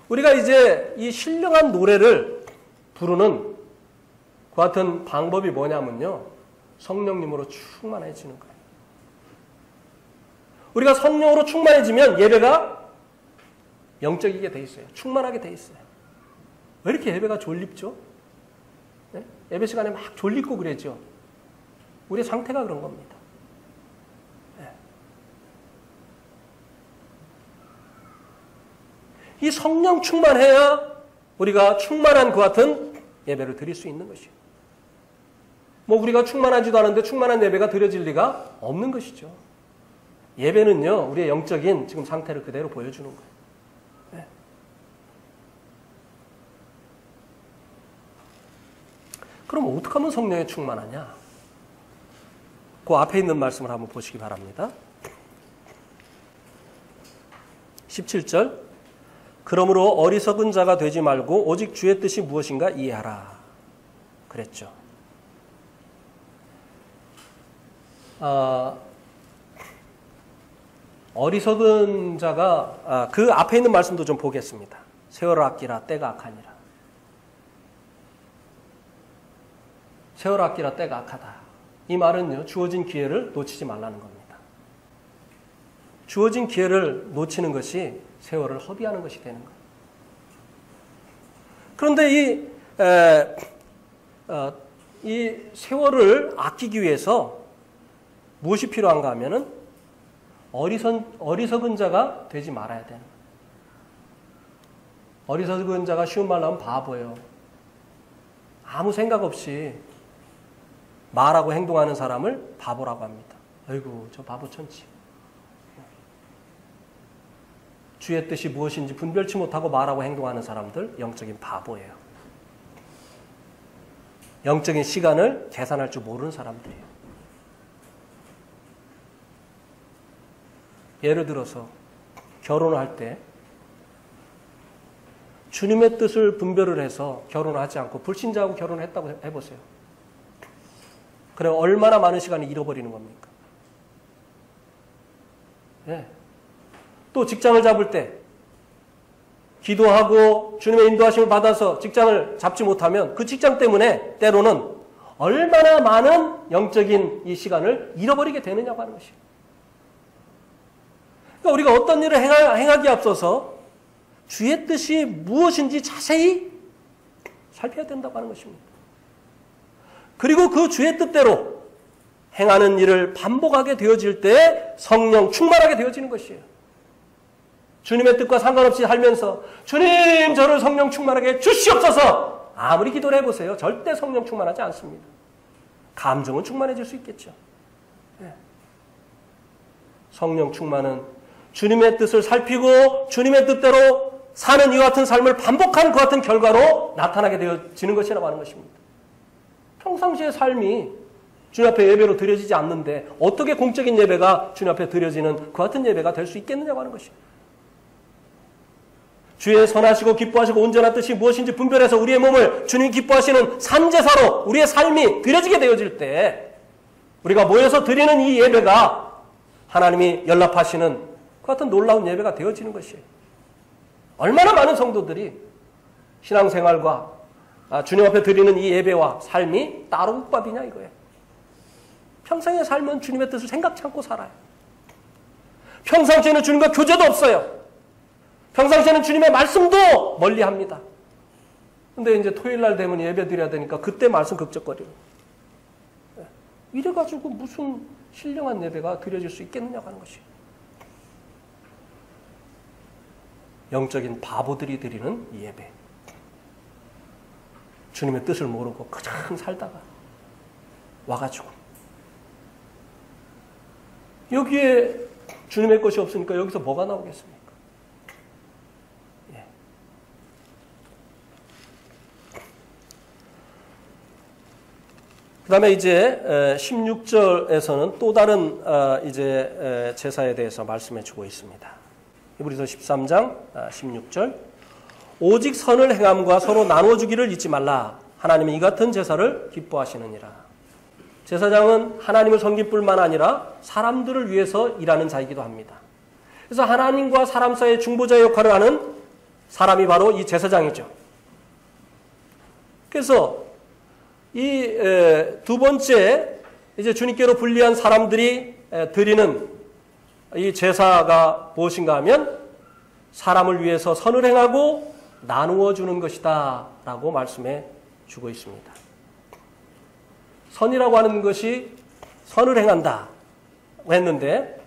우리가 이제 이 신령한 노래를 부르는 그 같은 방법이 뭐냐면요, 성령님으로 충만해지는 거예요. 우리가 성령으로 충만해지면 예배가 영적이게 돼 있어요. 충만하게 돼 있어요. 왜 이렇게 예배가 졸립죠? 네? 예배 시간에 막 졸리고 그랬죠. 우리의 상태가 그런 겁니다. 네. 이 성령 충만해야 우리가 충만한 그 같은 예배를 드릴 수 있는 것이에요. 뭐 우리가 충만하지도 않은데 충만한 예배가 드려질 리가 없는 것이죠. 예배는요, 우리의 영적인 지금 상태를 그대로 보여주는 거예요. 네. 그럼 어떻게 하면 성령에 충만하냐? 그 앞에 있는 말씀을 한번 보시기 바랍니다. 17절. 그러므로 어리석은 자가 되지 말고 오직 주의 뜻이 무엇인가 이해하라. 그랬죠. 어리석은 자가 그 앞에 있는 말씀도 좀 보겠습니다. 세월을 아끼라 때가 악하니라. 세월을 아끼라 때가 악하다. 이 말은요, 주어진 기회를 놓치지 말라는 겁니다. 주어진 기회를 놓치는 것이 세월을 허비하는 것이 되는 거예요. 그런데 이 세월을 아끼기 위해서 무엇이 필요한가 하면은 어리석은 자가 되지 말아야 되는 거예요. 어리석은 자가 쉬운 말로 하면 바보예요. 아무 생각 없이 말하고 행동하는 사람을 바보라고 합니다. 아이고, 저 바보 천치. 주의 뜻이 무엇인지 분별치 못하고 말하고 행동하는 사람들, 영적인 바보예요. 영적인 시간을 계산할 줄 모르는 사람들이에요. 예를 들어서 결혼을 할 때 주님의 뜻을 분별을 해서 결혼을 하지 않고 불신자하고 결혼을 했다고 해보세요. 그럼 얼마나 많은 시간을 잃어버리는 겁니까? 예. 또 직장을 잡을 때 기도하고 주님의 인도하심을 받아서 직장을 잡지 못하면 그 직장 때문에 때로는 얼마나 많은 영적인 이 시간을 잃어버리게 되느냐고 하는 것이에요. 그러니까 우리가 어떤 일을 행하기에 앞서서 주의 뜻이 무엇인지 자세히 살펴야 된다고 하는 것입니다. 그리고 그 주의 뜻대로 행하는 일을 반복하게 되어질 때 성령 충만하게 되어지는 것이에요. 주님의 뜻과 상관없이 살면서 주님 저를 성령 충만하게 주시옵소서 아무리 기도를 해보세요. 절대 성령 충만하지 않습니다. 감정은 충만해질 수 있겠죠. 네. 성령 충만은 주님의 뜻을 살피고 주님의 뜻대로 사는 이와 같은 삶을 반복하는 그 같은 결과로 나타나게 되어지는 것이라고 하는 것입니다. 평상시의 삶이 주님 앞에 예배로 드려지지 않는데 어떻게 공적인 예배가 주님 앞에 드려지는 그 같은 예배가 될 수 있겠느냐고 하는 것입니다. 주의 선하시고 기뻐하시고 온전한 뜻이 무엇인지 분별해서 우리의 몸을 주님 기뻐하시는 산제사로 우리의 삶이 드려지게 되어질 때 우리가 모여서 드리는 이 예배가 하나님이 연락하시는 그 같은 놀라운 예배가 되어지는 것이에요. 얼마나 많은 성도들이 신앙생활과 주님 앞에 드리는 이 예배와 삶이 따로 국밥이냐 이거예요. 평생의 삶은 주님의 뜻을 생각지 않고 살아요. 평상시에는 주님과 교제도 없어요. 평상시에는 주님의 말씀도 멀리합니다. 근데 이제 토요일날 되면 예배 드려야 되니까 그때 말씀 극적거리고 이래가지고 무슨 신령한 예배가 드려질 수 있겠느냐고 하는 것이에요. 영적인 바보들이 드리는 이 예배. 주님의 뜻을 모르고 그냥 살다가 와가지고 여기에 주님의 것이 없으니까 여기서 뭐가 나오겠습니까? 예. 그 다음에 이제 16절에서는 또 다른 이제 제사에 대해서 말씀해 주고 있습니다. 히브리서 13장 16절 오직 선을 행함과 서로 나눠주기를 잊지 말라. 하나님은 이 같은 제사를 기뻐하시느니라. 제사장은 하나님을 섬길 뿐만 아니라 사람들을 위해서 일하는 자이기도 합니다. 그래서 하나님과 사람 사이의 중보자 역할을 하는 사람이 바로 이 제사장이죠. 그래서 이 두 번째 이제 주님께로 불리한 사람들이 드리는 이 제사가 무엇인가 하면 사람을 위해서 선을 행하고 나누어 주는 것이다 라고 말씀해 주고 있습니다. 선이라고 하는 것이 선을 행한다 했는데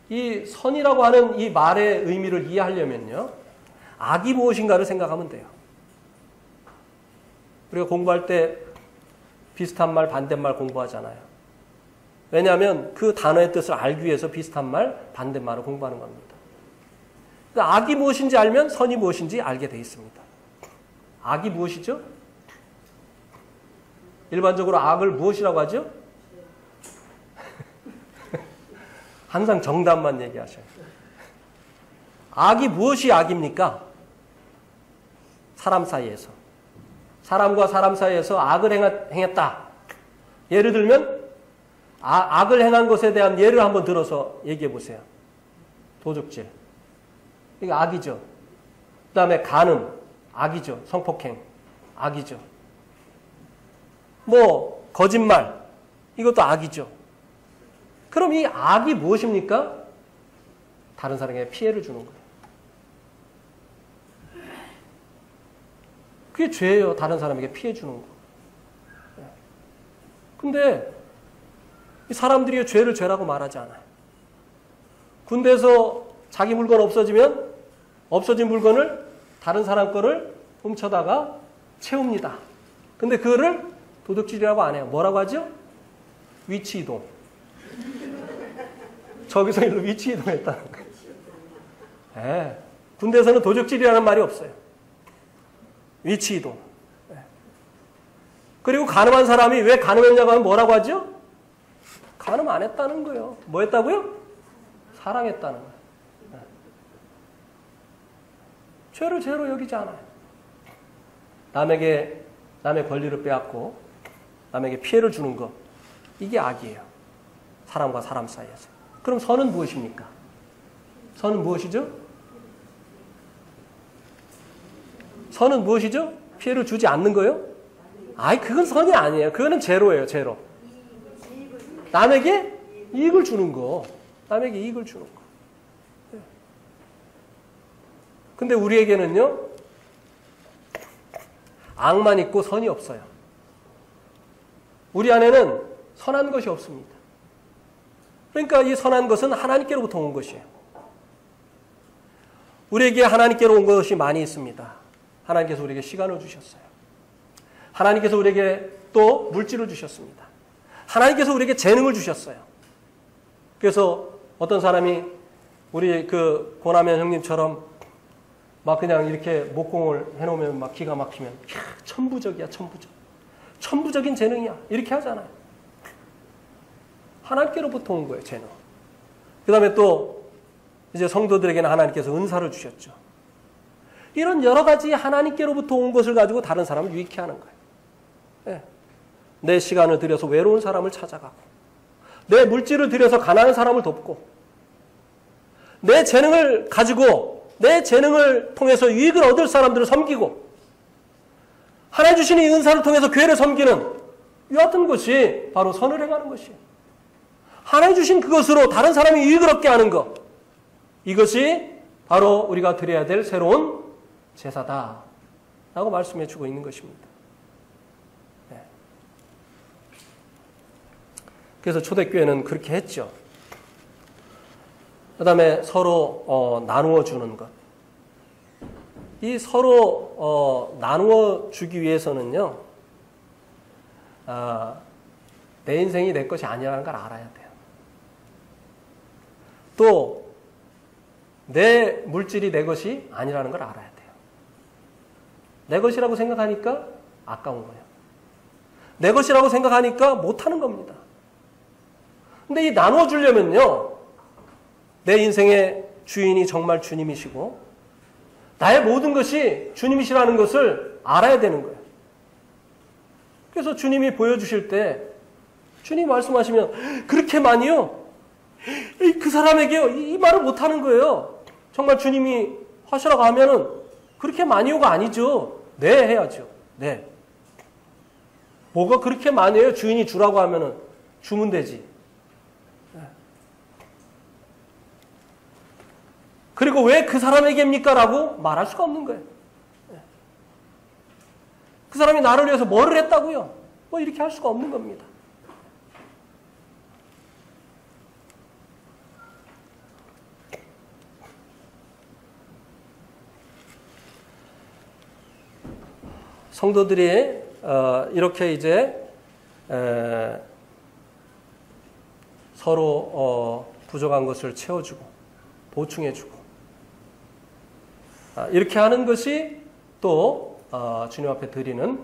이 선이라고 하는 이 말의 의미를 이해하려면요. 악이 무엇인가를 생각하면 돼요. 우리가 공부할 때 비슷한 말, 반대말 공부하잖아요. 왜냐하면 그 단어의 뜻을 알기 위해서 비슷한 말, 반대말을 공부하는 겁니다. 그러니까 악이 무엇인지 알면 선이 무엇인지 알게 돼 있습니다. 악이 무엇이죠? 일반적으로 악을 무엇이라고 하죠? 항상 정답만 얘기하셔요. 악이 무엇이 악입니까? 사람 사이에서. 사람과 사람 사이에서 악을 행했다. 예를 들면 악을 행한 것에 대한 예를 한번 들어서 얘기해 보세요. 도적질. 이게 악이죠. 그 다음에 간음. 악이죠. 성폭행. 악이죠. 뭐 거짓말. 이것도 악이죠. 그럼 이 악이 무엇입니까? 다른 사람에게 피해를 주는 거예요. 그게 죄예요. 다른 사람에게 피해 주는 거. 근데 이 사람들이 죄를 죄라고 말하지 않아요. 군대에서 자기 물건 없어지면 없어진 물건을 다른 사람 거를 훔쳐다가 채웁니다. 근데 그거를 도둑질이라고 안 해요. 뭐라고 하죠? 위치 이동. 저기서 일로 위치 이동했다는 거예요. 네. 군대에서는 도둑질이라는 말이 없어요. 위치 이동. 네. 그리고 간음한 사람이 왜 간음했냐고 하면 뭐라고 하죠? 간음 안 했다는 거예요. 뭐 했다고요? 사랑했다는 거예요. 네. 죄를 죄로 여기지 않아요. 남의 권리를 빼앗고 남에게 피해를 주는 것. 이게 악이에요. 사람과 사람 사이에서. 그럼 선은 무엇입니까? 선은 무엇이죠? 선은 무엇이죠? 피해를 주지 않는 거요? 아이, 그건 선이 아니에요. 그거는 제로예요, 제로. 남에게 이익을 주는 거. 남에게 이익을 주는 거. 근데 우리에게는요, 악만 있고 선이 없어요. 우리 안에는 선한 것이 없습니다. 그러니까 이 선한 것은 하나님께로부터 온 것이에요. 우리에게 하나님께로 온 것이 많이 있습니다. 하나님께서 우리에게 시간을 주셨어요. 하나님께서 우리에게 또 물질을 주셨습니다. 하나님께서 우리에게 재능을 주셨어요. 그래서 어떤 사람이 우리 그 고남현 형님처럼 막 그냥 이렇게 목공을 해놓으면 막 기가 막히면 천부적이야, 천부적. 천부적인 재능이야. 이렇게 하잖아요. 하나님께로부터 온 거예요, 재능. 그 다음에 또 이제 성도들에게는 하나님께서 은사를 주셨죠. 이런 여러 가지 하나님께로부터 온 것을 가지고 다른 사람을 유익해 하는 거예요. 네. 내 시간을 들여서 외로운 사람을 찾아가고, 내 물질을 들여서 가난한 사람을 돕고, 내 재능을 가지고 내 재능을 통해서 유익을 얻을 사람들을 섬기고, 하나님 주신 이 은사를 통해서 교회를 섬기는 이 같은 것이 바로 선을 행하는 것이에요. 하나님 주신 그것으로 다른 사람이 유익을 얻게 하는 것, 이것이 바로 우리가 드려야 될 새로운 제사다 라고 말씀해 주고 있는 것입니다. 네. 그래서 초대교회는 그렇게 했죠. 그 다음에 서로 나누어 주는 것. 이 서로 나누어 주기 위해서는요, 내 인생이 내 것이 아니라는 걸 알아야 돼요. 또 내 물질이 내 것이 아니라는 걸 알아야 돼요. 내 것이라고 생각하니까 아까운 거예요. 내 것이라고 생각하니까 못하는 겁니다. 근데 이 나누어 주려면요, 내 인생의 주인이 정말 주님이시고 나의 모든 것이 주님이시라는 것을 알아야 되는 거예요. 그래서 주님이 보여주실 때 주님이 말씀하시면 그렇게 많이요? 그 사람에게 이 말을 못하는 거예요. 정말 주님이 하시라고 하면은 그렇게 많이요가 아니죠. 네 해야죠. 네. 뭐가 그렇게 많이요? 주인이 주라고 하면은 주면 되지. 그리고 왜 그 사람에게입니까? 라고 말할 수가 없는 거예요. 그 사람이 나를 위해서 뭐를 했다고요? 뭐 이렇게 할 수가 없는 겁니다. 성도들이 이렇게 이제 서로 부족한 것을 채워주고 보충해주고 이렇게 하는 것이 또 주님 앞에 드리는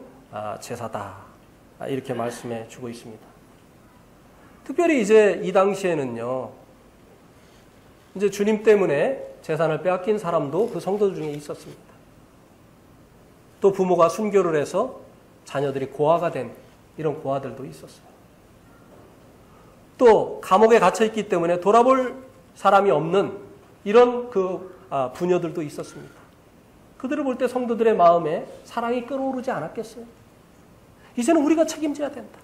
제사다. 이렇게 말씀해 주고 있습니다. 특별히 이제 이 당시에는요, 이제 주님 때문에 재산을 빼앗긴 사람도 그 성도들 중에 있었습니다. 또 부모가 순교를 해서 자녀들이 고아가 된 이런 고아들도 있었어요. 또 감옥에 갇혀 있기 때문에 돌아볼 사람이 없는 이런 부녀들도 있었습니다. 그들을 볼 때 성도들의 마음에 사랑이 끓어오르지 않았겠어요? 이제는 우리가 책임져야 된다.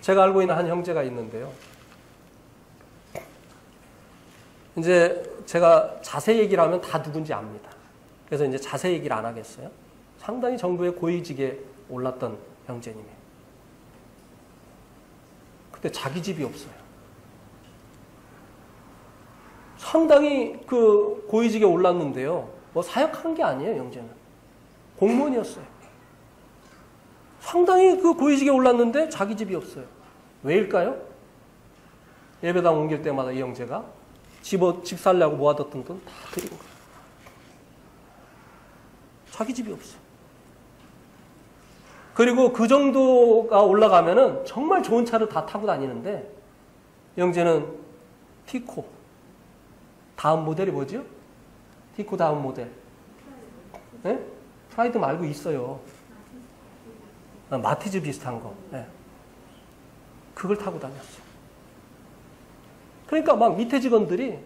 제가 알고 있는 한 형제가 있는데요. 이제 제가 자세히 얘기를 하면 다 누군지 압니다. 그래서 이제 자세히 얘기를 안 하겠어요. 상당히 정부의 고위직에 올랐던 형제님이에요. 그때 자기 집이 없어요. 상당히 그 고위직에 올랐는데요. 뭐 사역한 게 아니에요, 형제는. 공무원이었어요. 상당히 그 고위직에 올랐는데 자기 집이 없어요. 왜일까요? 예배당 옮길 때마다 이 형제가 집 살려고 모아뒀던 돈 다 드린 거예요. 자기 집이 없어요. 그리고 그 정도가 올라가면은 정말 좋은 차를 다 타고 다니는데 형제는 티코. 다음 모델이 뭐죠? 티코 다음 모델. 네? 프라이드 말고 있어요. 마티즈 비슷한 거. 네. 그걸 타고 다녔어요. 그러니까 막 밑에 직원들이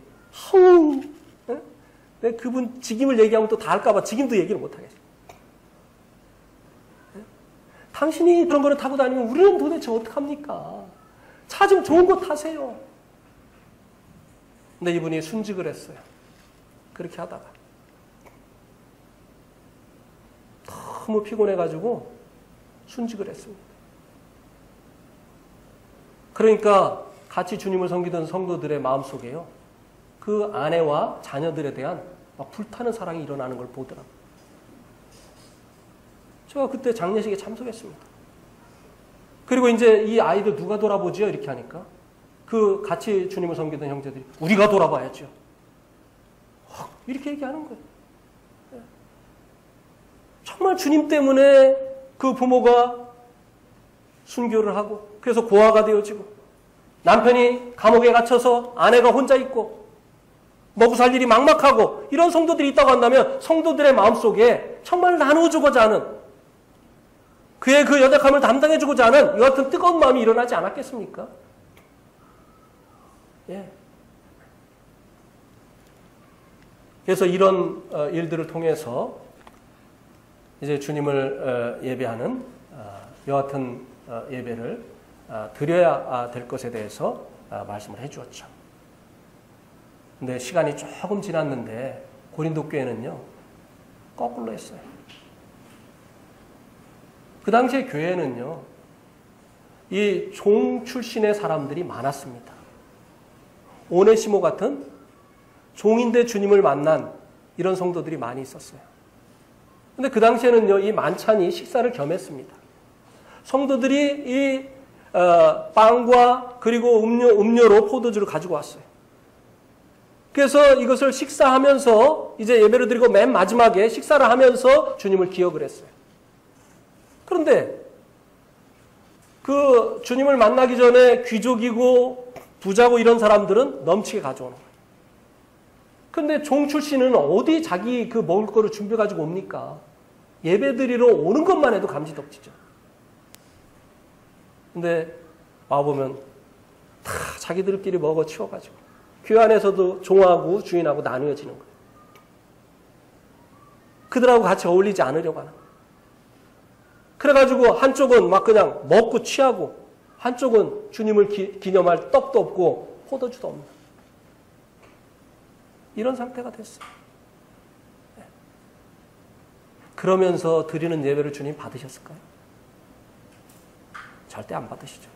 네? 그분 직임을 얘기하면 또 다 할까 봐 직임도 얘기를 못 하겠어요. 네? 당신이 그런 거를 타고 다니면 우리는 도대체 어떡합니까? 차 좀 좋은 거 타세요. 근데 이분이 순직을 했어요. 그렇게 하다가 너무 피곤해가지고 순직을 했습니다. 그러니까 같이 주님을 섬기던 성도들의 마음속에요, 그 아내와 자녀들에 대한 막 불타는 사랑이 일어나는 걸 보더라고요. 제가 그때 장례식에 참석했습니다. 그리고 이제 이 아이들 누가 돌아보지요? 이렇게 하니까 그 같이 주님을 섬기던 형제들이 우리가 돌아봐야죠. 이렇게 얘기하는 거예요. 정말 주님 때문에 그 부모가 순교를 하고 그래서 고아가 되어지고 남편이 감옥에 갇혀서 아내가 혼자 있고 먹고 살 일이 막막하고 이런 성도들이 있다고 한다면 성도들의 마음속에 정말 나누어주고자 하는 그의 그 연약함을 담당해주고자 하는 이 같은 뜨거운 마음이 일어나지 않았겠습니까? 예. 그래서 이런 일들을 통해서 이제 주님을 예배하는 이와 같은 예배를 드려야 될 것에 대해서 말씀을 해주었죠. 근데 시간이 조금 지났는데 고린도 교회는요 거꾸로 했어요. 그 당시에 교회는요 이 종 출신의 사람들이 많았습니다. 오네시모 같은 종인데 주님을 만난 이런 성도들이 많이 있었어요. 근데 그 당시에는요 이 만찬이 식사를 겸했습니다. 성도들이 이 빵과 그리고 음료로 포도주를 가지고 왔어요. 그래서 이것을 식사하면서 이제 예배를 드리고 맨 마지막에 식사를 하면서 주님을 기억을 했어요. 그런데 그 주님을 만나기 전에 귀족이고 부자고 이런 사람들은 넘치게 가져오는 거예요. 그런데 종 출신은 어디 자기 그 먹을 거를 준비해 가지고 옵니까? 예배 드리러 오는 것만 해도 감지덕지죠. 근데 와보면 다 자기들끼리 먹어 치워가지고 교회 안에서도 종하고 주인하고 나누어지는 거예요. 그들하고 같이 어울리지 않으려고 하는 거예요. 그래가지고 한쪽은 막 그냥 먹고 취하고 한쪽은 주님을 기념할 떡도 없고 포도주도 없는. 이런 상태가 됐어요. 그러면서 드리는 예배를 주님 받으셨을까요? 절대 안 받으시죠.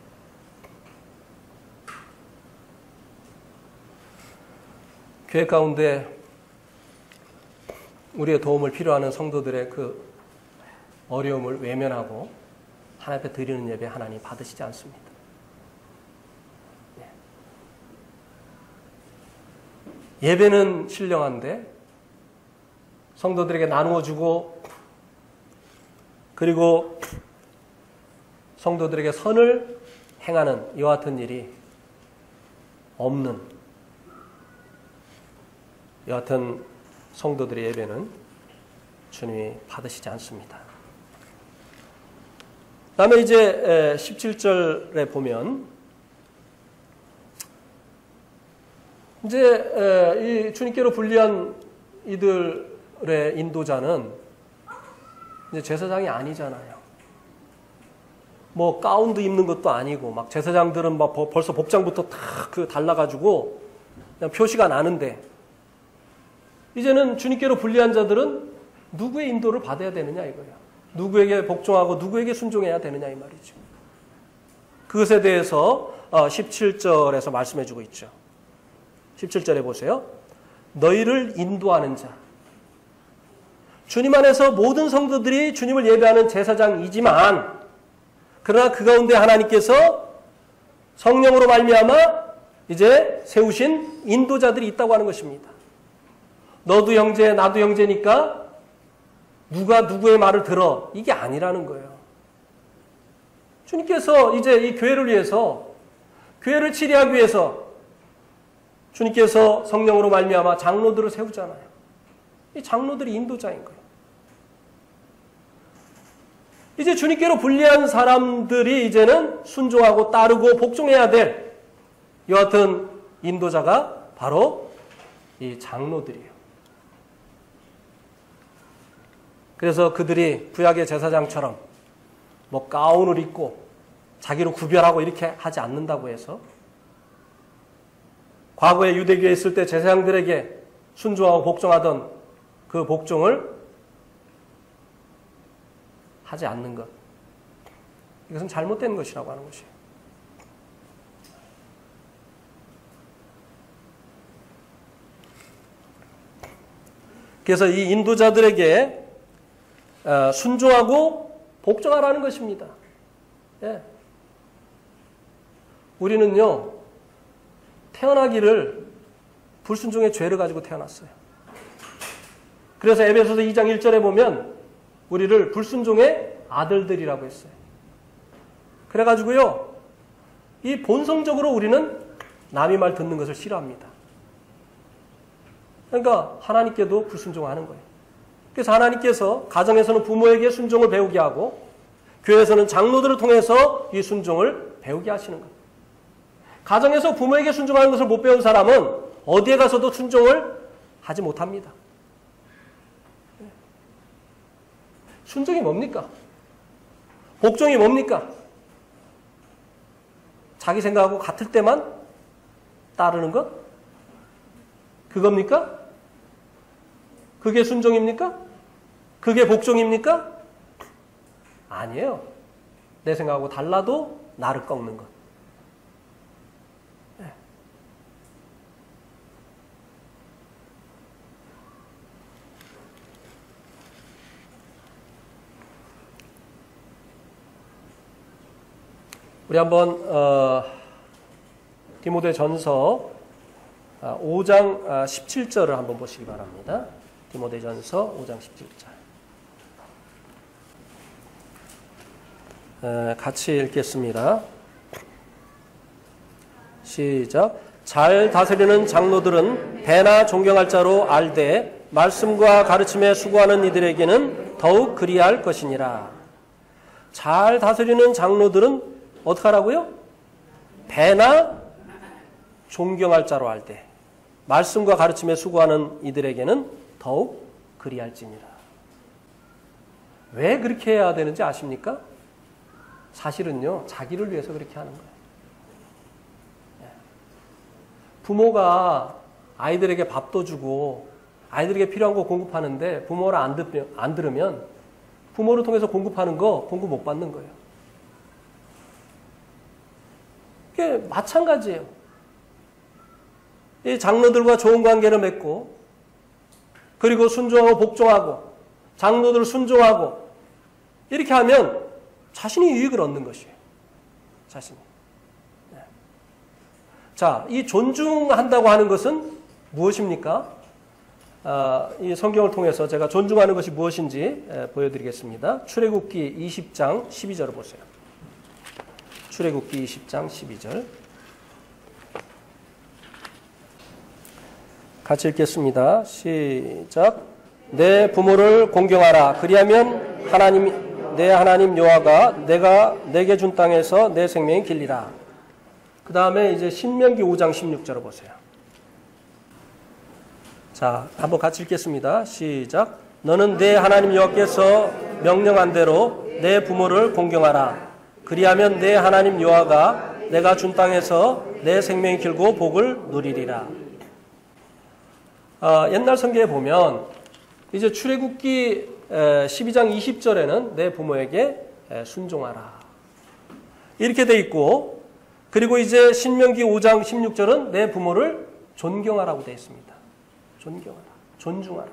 교회 가운데 우리의 도움을 필요하는 성도들의 그 어려움을 외면하고 하나님 앞에 드리는 예배 하나님 받으시지 않습니다. 예배는 신령한데 성도들에게 나누어 주고 그리고 성도들에게 선을 행하는 이와 같은 일이 없는 이와 같은 성도들의 예배는 주님이 받으시지 않습니다. 다음에 이제 17절에 보면 이제 이 주님께로 불리한 이들의 인도자는 이제 제사장이 아니잖아요. 뭐 가운도 입는 것도 아니고 막 제사장들은 막 벌써 복장부터 다 그 달라가지고 그냥 표시가 나는데 이제는 주님께로 불리한 자들은 누구의 인도를 받아야 되느냐 이거예요. 누구에게 복종하고 누구에게 순종해야 되느냐 이 말이죠. 그것에 대해서 17절에서 말씀해주고 있죠. 17절에 보세요. 너희를 인도하는 자. 주님 안에서 모든 성도들이 주님을 예배하는 제사장이지만 그러나 그 가운데 하나님께서 성령으로 말미암아 이제 세우신 인도자들이 있다고 하는 것입니다. 너도 형제 나도 형제니까 누가 누구의 말을 들어 이게 아니라는 거예요. 주님께서 이제 이 교회를 위해서 교회를 치리하기 위해서 주님께서 성령으로 말미암아 장로들을 세우잖아요. 이 장로들이 인도자인 거예요. 이제 주님께로 불리한 사람들이 이제는 순종하고 따르고 복종해야 될 여하튼 인도자가 바로 이 장로들이에요. 그래서 그들이 구약의 제사장처럼 뭐 가운을 입고 자기를 구별하고 이렇게 하지 않는다고 해서 과거에 유대교에 있을 때 제사장들에게 순종하고 복종하던 그 복종을 하지 않는 것. 이것은 잘못된 것이라고 하는 것이에요. 그래서 이 인도자들에게 순종하고 복종하라는 것입니다. 예. 우리는요, 태어나기를 불순종의 죄를 가지고 태어났어요. 그래서 에베소서 2장 1절에 보면 우리를 불순종의 아들들이라고 했어요. 그래가지고요, 이 본성적으로 우리는 남의 말 듣는 것을 싫어합니다. 그러니까 하나님께도 불순종하는 거예요. 그래서 하나님께서 가정에서는 부모에게 순종을 배우게 하고 교회에서는 장로들을 통해서 이 순종을 배우게 하시는 거예요. 가정에서 부모에게 순종하는 것을 못 배운 사람은 어디에 가서도 순종을 하지 못합니다. 순종이 뭡니까? 복종이 뭡니까? 자기 생각하고 같을 때만 따르는 것? 그겁니까? 그게 순종입니까? 그게 복종입니까? 아니에요. 내 생각하고 달라도 나를 꺾는 것. 네. 우리 한번 디모데전서 5장 17절을 한번 보시기 바랍니다. 디모데전서 5장 17절. 같이 읽겠습니다. 시작. 잘 다스리는 장로들은 배나 존경할 자로 알되 말씀과 가르침에 수고하는 이들에게는 더욱 그리할 것이니라. 잘 다스리는 장로들은 어떻게 하라고요? 배나 존경할 자로 알되 말씀과 가르침에 수고하는 이들에게는 더욱 그리할지니라. 왜 그렇게 해야 되는지 아십니까? 사실은요, 자기를 위해서 그렇게 하는 거예요. 부모가 아이들에게 밥도 주고 아이들에게 필요한 거 공급하는데 부모를 안 들으면 부모를 통해서 공급하는 거 공급 못 받는 거예요. 이게 마찬가지예요. 이 장로들과 좋은 관계를 맺고 그리고 순종하고 복종하고 장로들을 순종하고 이렇게 하면 자신이 유익을 얻는 것이에요. 자신이. 네. 자, 이 존중한다고 하는 것은 무엇입니까? 이 성경을 통해서 제가 존중하는 것이 무엇인지 보여드리겠습니다. 출애굽기 20장 12절을 보세요. 출애굽기 20장 12절. 같이 읽겠습니다. 시작. 내 부모를 공경하라. 그리하면 내 하나님 여호와가 내가 내게 준 땅에서 내 생명이 길리라. 그 다음에 이제 신명기 5장 16절을 보세요. 자, 한번 같이 읽겠습니다. 시작. 너는 내 하나님 여호와께서 명령한 대로 내 부모를 공경하라. 그리하면 내 하나님 여호와가 내가 준 땅에서 내 생명이 길고 복을 누리리라. 옛날 성경에 보면 이제 출애굽기 12장 20절에는 내 부모에게 순종하라. 이렇게 돼 있고 그리고 이제 신명기 5장 16절은 내 부모를 존경하라고 되어 있습니다. 존경하라. 존중하라.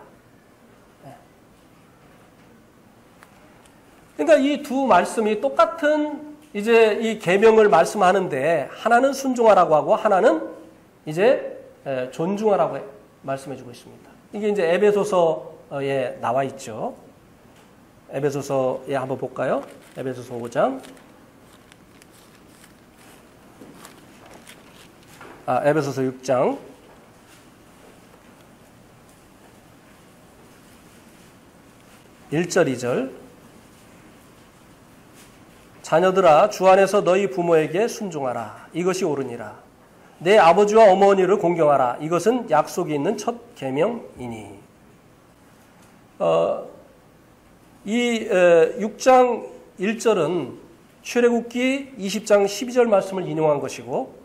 그러니까 이 두 말씀이 똑같은 이제 이 계명을 말씀하는데 하나는 순종하라고 하고 하나는 이제 존중하라고 말씀해 주고 있습니다. 이게 이제 에베소서에 나와 있죠. 에베소서에 한번 볼까요? 에베소서 5장. 에베소서 6장. 1절 2절. 자녀들아 주 안에서 너희 부모에게 순종하라. 이것이 옳으니라. 내 아버지와 어머니를 공경하라. 이것은 약속이 있는 첫 계명이니. 이 6장 1절은 출애굽기 20장 12절 말씀을 인용한 것이고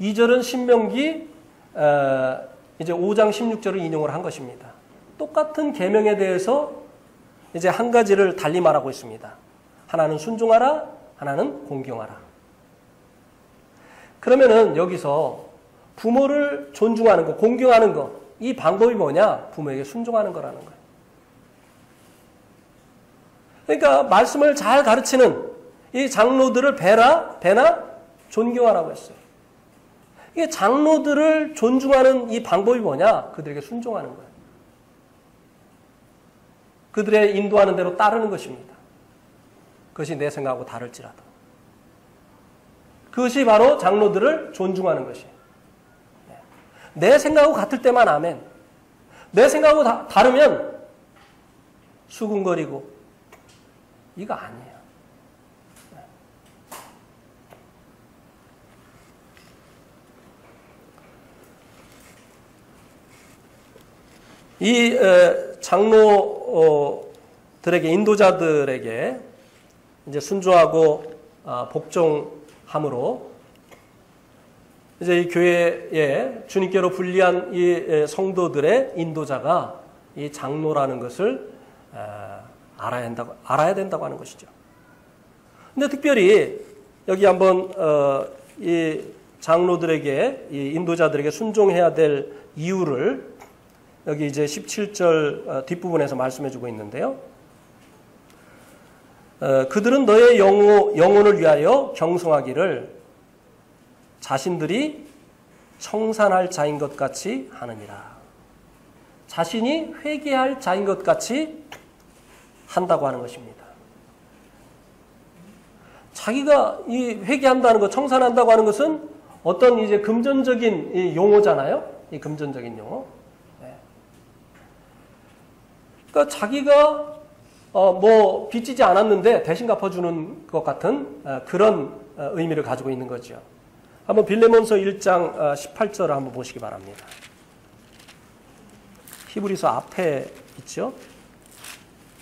2절은 신명기 이제 5장 16절을 인용을 한 것입니다. 똑같은 계명에 대해서 이제 한 가지를 달리 말하고 있습니다. 하나는 순종하라, 하나는 공경하라. 그러면은 여기서 부모를 존중하는 거, 공경하는 거, 이 방법이 뭐냐? 부모에게 순종하는 거라는 거예요. 그러니까 말씀을 잘 가르치는 이 장로들을 배나 존경하라고 했어요. 이게 장로들을 존중하는 이 방법이 뭐냐? 그들에게 순종하는 거예요. 그들의 인도하는 대로 따르는 것입니다. 그것이 내 생각하고 다를지라도. 그것이 바로 장로들을 존중하는 것이에요. 내 생각하고 같을 때만 아멘. 내 생각하고 다르면 수군거리고 이거 아니에요. 이 장로들에게 인도자들에게 이제 순종하고 복종함으로 이제 이 교회에 주님께로 불리한 이 성도들의 인도자가 이 장로라는 것을 알아야 된다고 하는 것이죠. 근데 특별히 여기 한번 이 장로들에게 이 인도자들에게 순종해야 될 이유를 여기 이제 17절 뒷부분에서 말씀해 주고 있는데요. 그들은 너의 영혼을 위하여 경성하기를 자신들이 청산할 자인 것 같이 하느니라. 자신이 회개할 자인 것 같이 한다고 하는 것입니다. 자기가 이 회개한다는 것, 청산한다고 하는 것은 어떤 이제 금전적인 이 용어잖아요. 이 금전적인 용어. 그러니까 자기가 뭐 빚지지 않았는데 대신 갚아주는 것 같은 그런 의미를 가지고 있는 거죠. 한번 빌레몬서 1장 18절을 한번 보시기 바랍니다. 히브리서 앞에 있죠.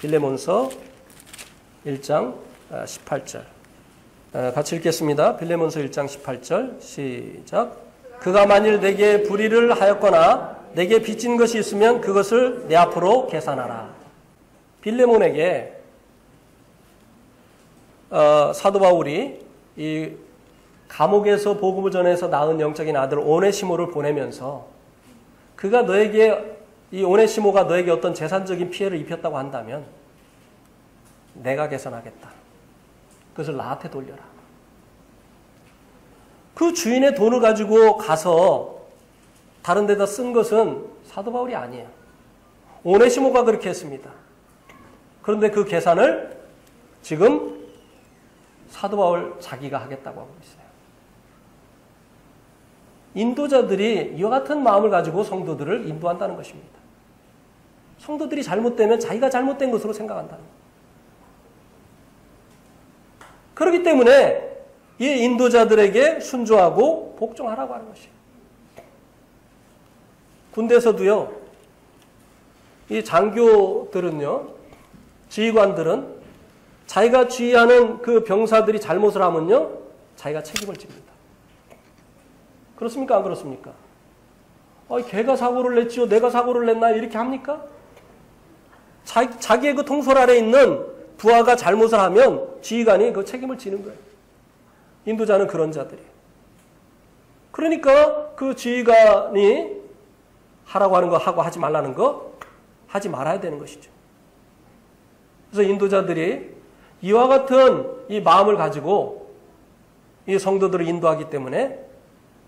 빌레몬서 1장 18절. 같이 읽겠습니다. 빌레몬서 1장 18절 시작. 그가 만일 내게 불의를 하였거나 내게 빚진 것이 있으면 그것을 내 앞으로 계산하라. 빌레몬에게 사도 바울이 이 감옥에서 복음을 전해서 낳은 영적인 아들 오네시모를 보내면서 그가 너에게 이 오네시모가 너에게 어떤 재산적인 피해를 입혔다고 한다면 내가 계산하겠다. 그것을 나한테 돌려라. 그 주인의 돈을 가지고 가서 다른 데다 쓴 것은 사도 바울이 아니에요. 오네시모가 그렇게 했습니다. 그런데 그 계산을 지금 사도 바울 자기가 하겠다고 하고 있어요. 인도자들이 이와 같은 마음을 가지고 성도들을 인도한다는 것입니다. 성도들이 잘못되면 자기가 잘못된 것으로 생각한다는 거예요. 그렇기 때문에 이 인도자들에게 순종하고 복종하라고 하는 것이에요. 군대에서도요, 이 장교들은요, 지휘관들은 자기가 지휘하는 그 병사들이 잘못을 하면요, 자기가 책임을 집니다. 그렇습니까? 안 그렇습니까? 걔가 사고를 냈지요, 내가 사고를 냈나 이렇게 합니까? 자기의 그 통솔 아래 있는 부하가 잘못을 하면 지휘관이 그 책임을 지는 거예요. 인도자는 그런 자들이에요. 그러니까 그 지휘관이 하라고 하는 거 하고 하지 말라는 거 하지 말아야 되는 것이죠. 그래서 인도자들이 이와 같은 이 마음을 가지고 이 성도들을 인도하기 때문에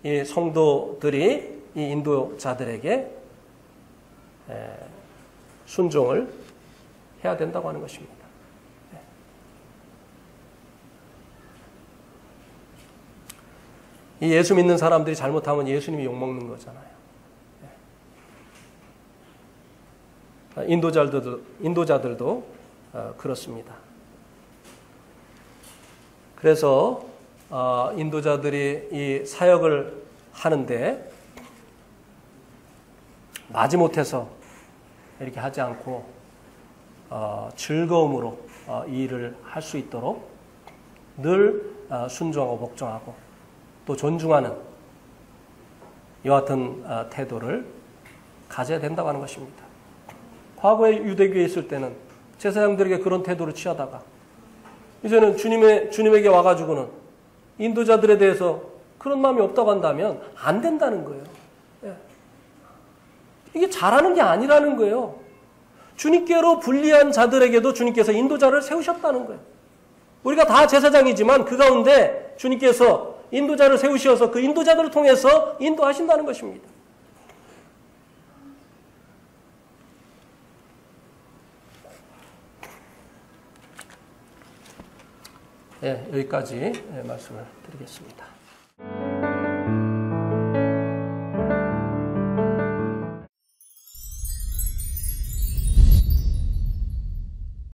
이 성도들이 이 인도자들에게 순종을 해야 된다고 하는 것입니다. 이 예수 믿는 사람들이 잘못하면 예수님이 욕먹는 거잖아요. 인도자들도 그렇습니다. 그래서 인도자들이 이 사역을 하는데 마지못해서 이렇게 하지 않고 즐거움으로 이 일을 할 수 있도록 늘 순종하고 복종하고 또 존중하는 이와 같은 태도를 가져야 된다고 하는 것입니다. 과거에 유대교에 있을 때는 제사장들에게 그런 태도를 취하다가 이제는 주님에게 와가지고는 인도자들에 대해서 그런 마음이 없다고 한다면 안 된다는 거예요. 이게 잘하는 게 아니라는 거예요. 주님께로 불리한 자들에게도 주님께서 인도자를 세우셨다는 거예요. 우리가 다 제사장이지만 그 가운데 주님께서 인도자를 세우셔서 그 인도자들을 통해서 인도하신다는 것입니다. 여기까지 말씀을 드리겠습니다.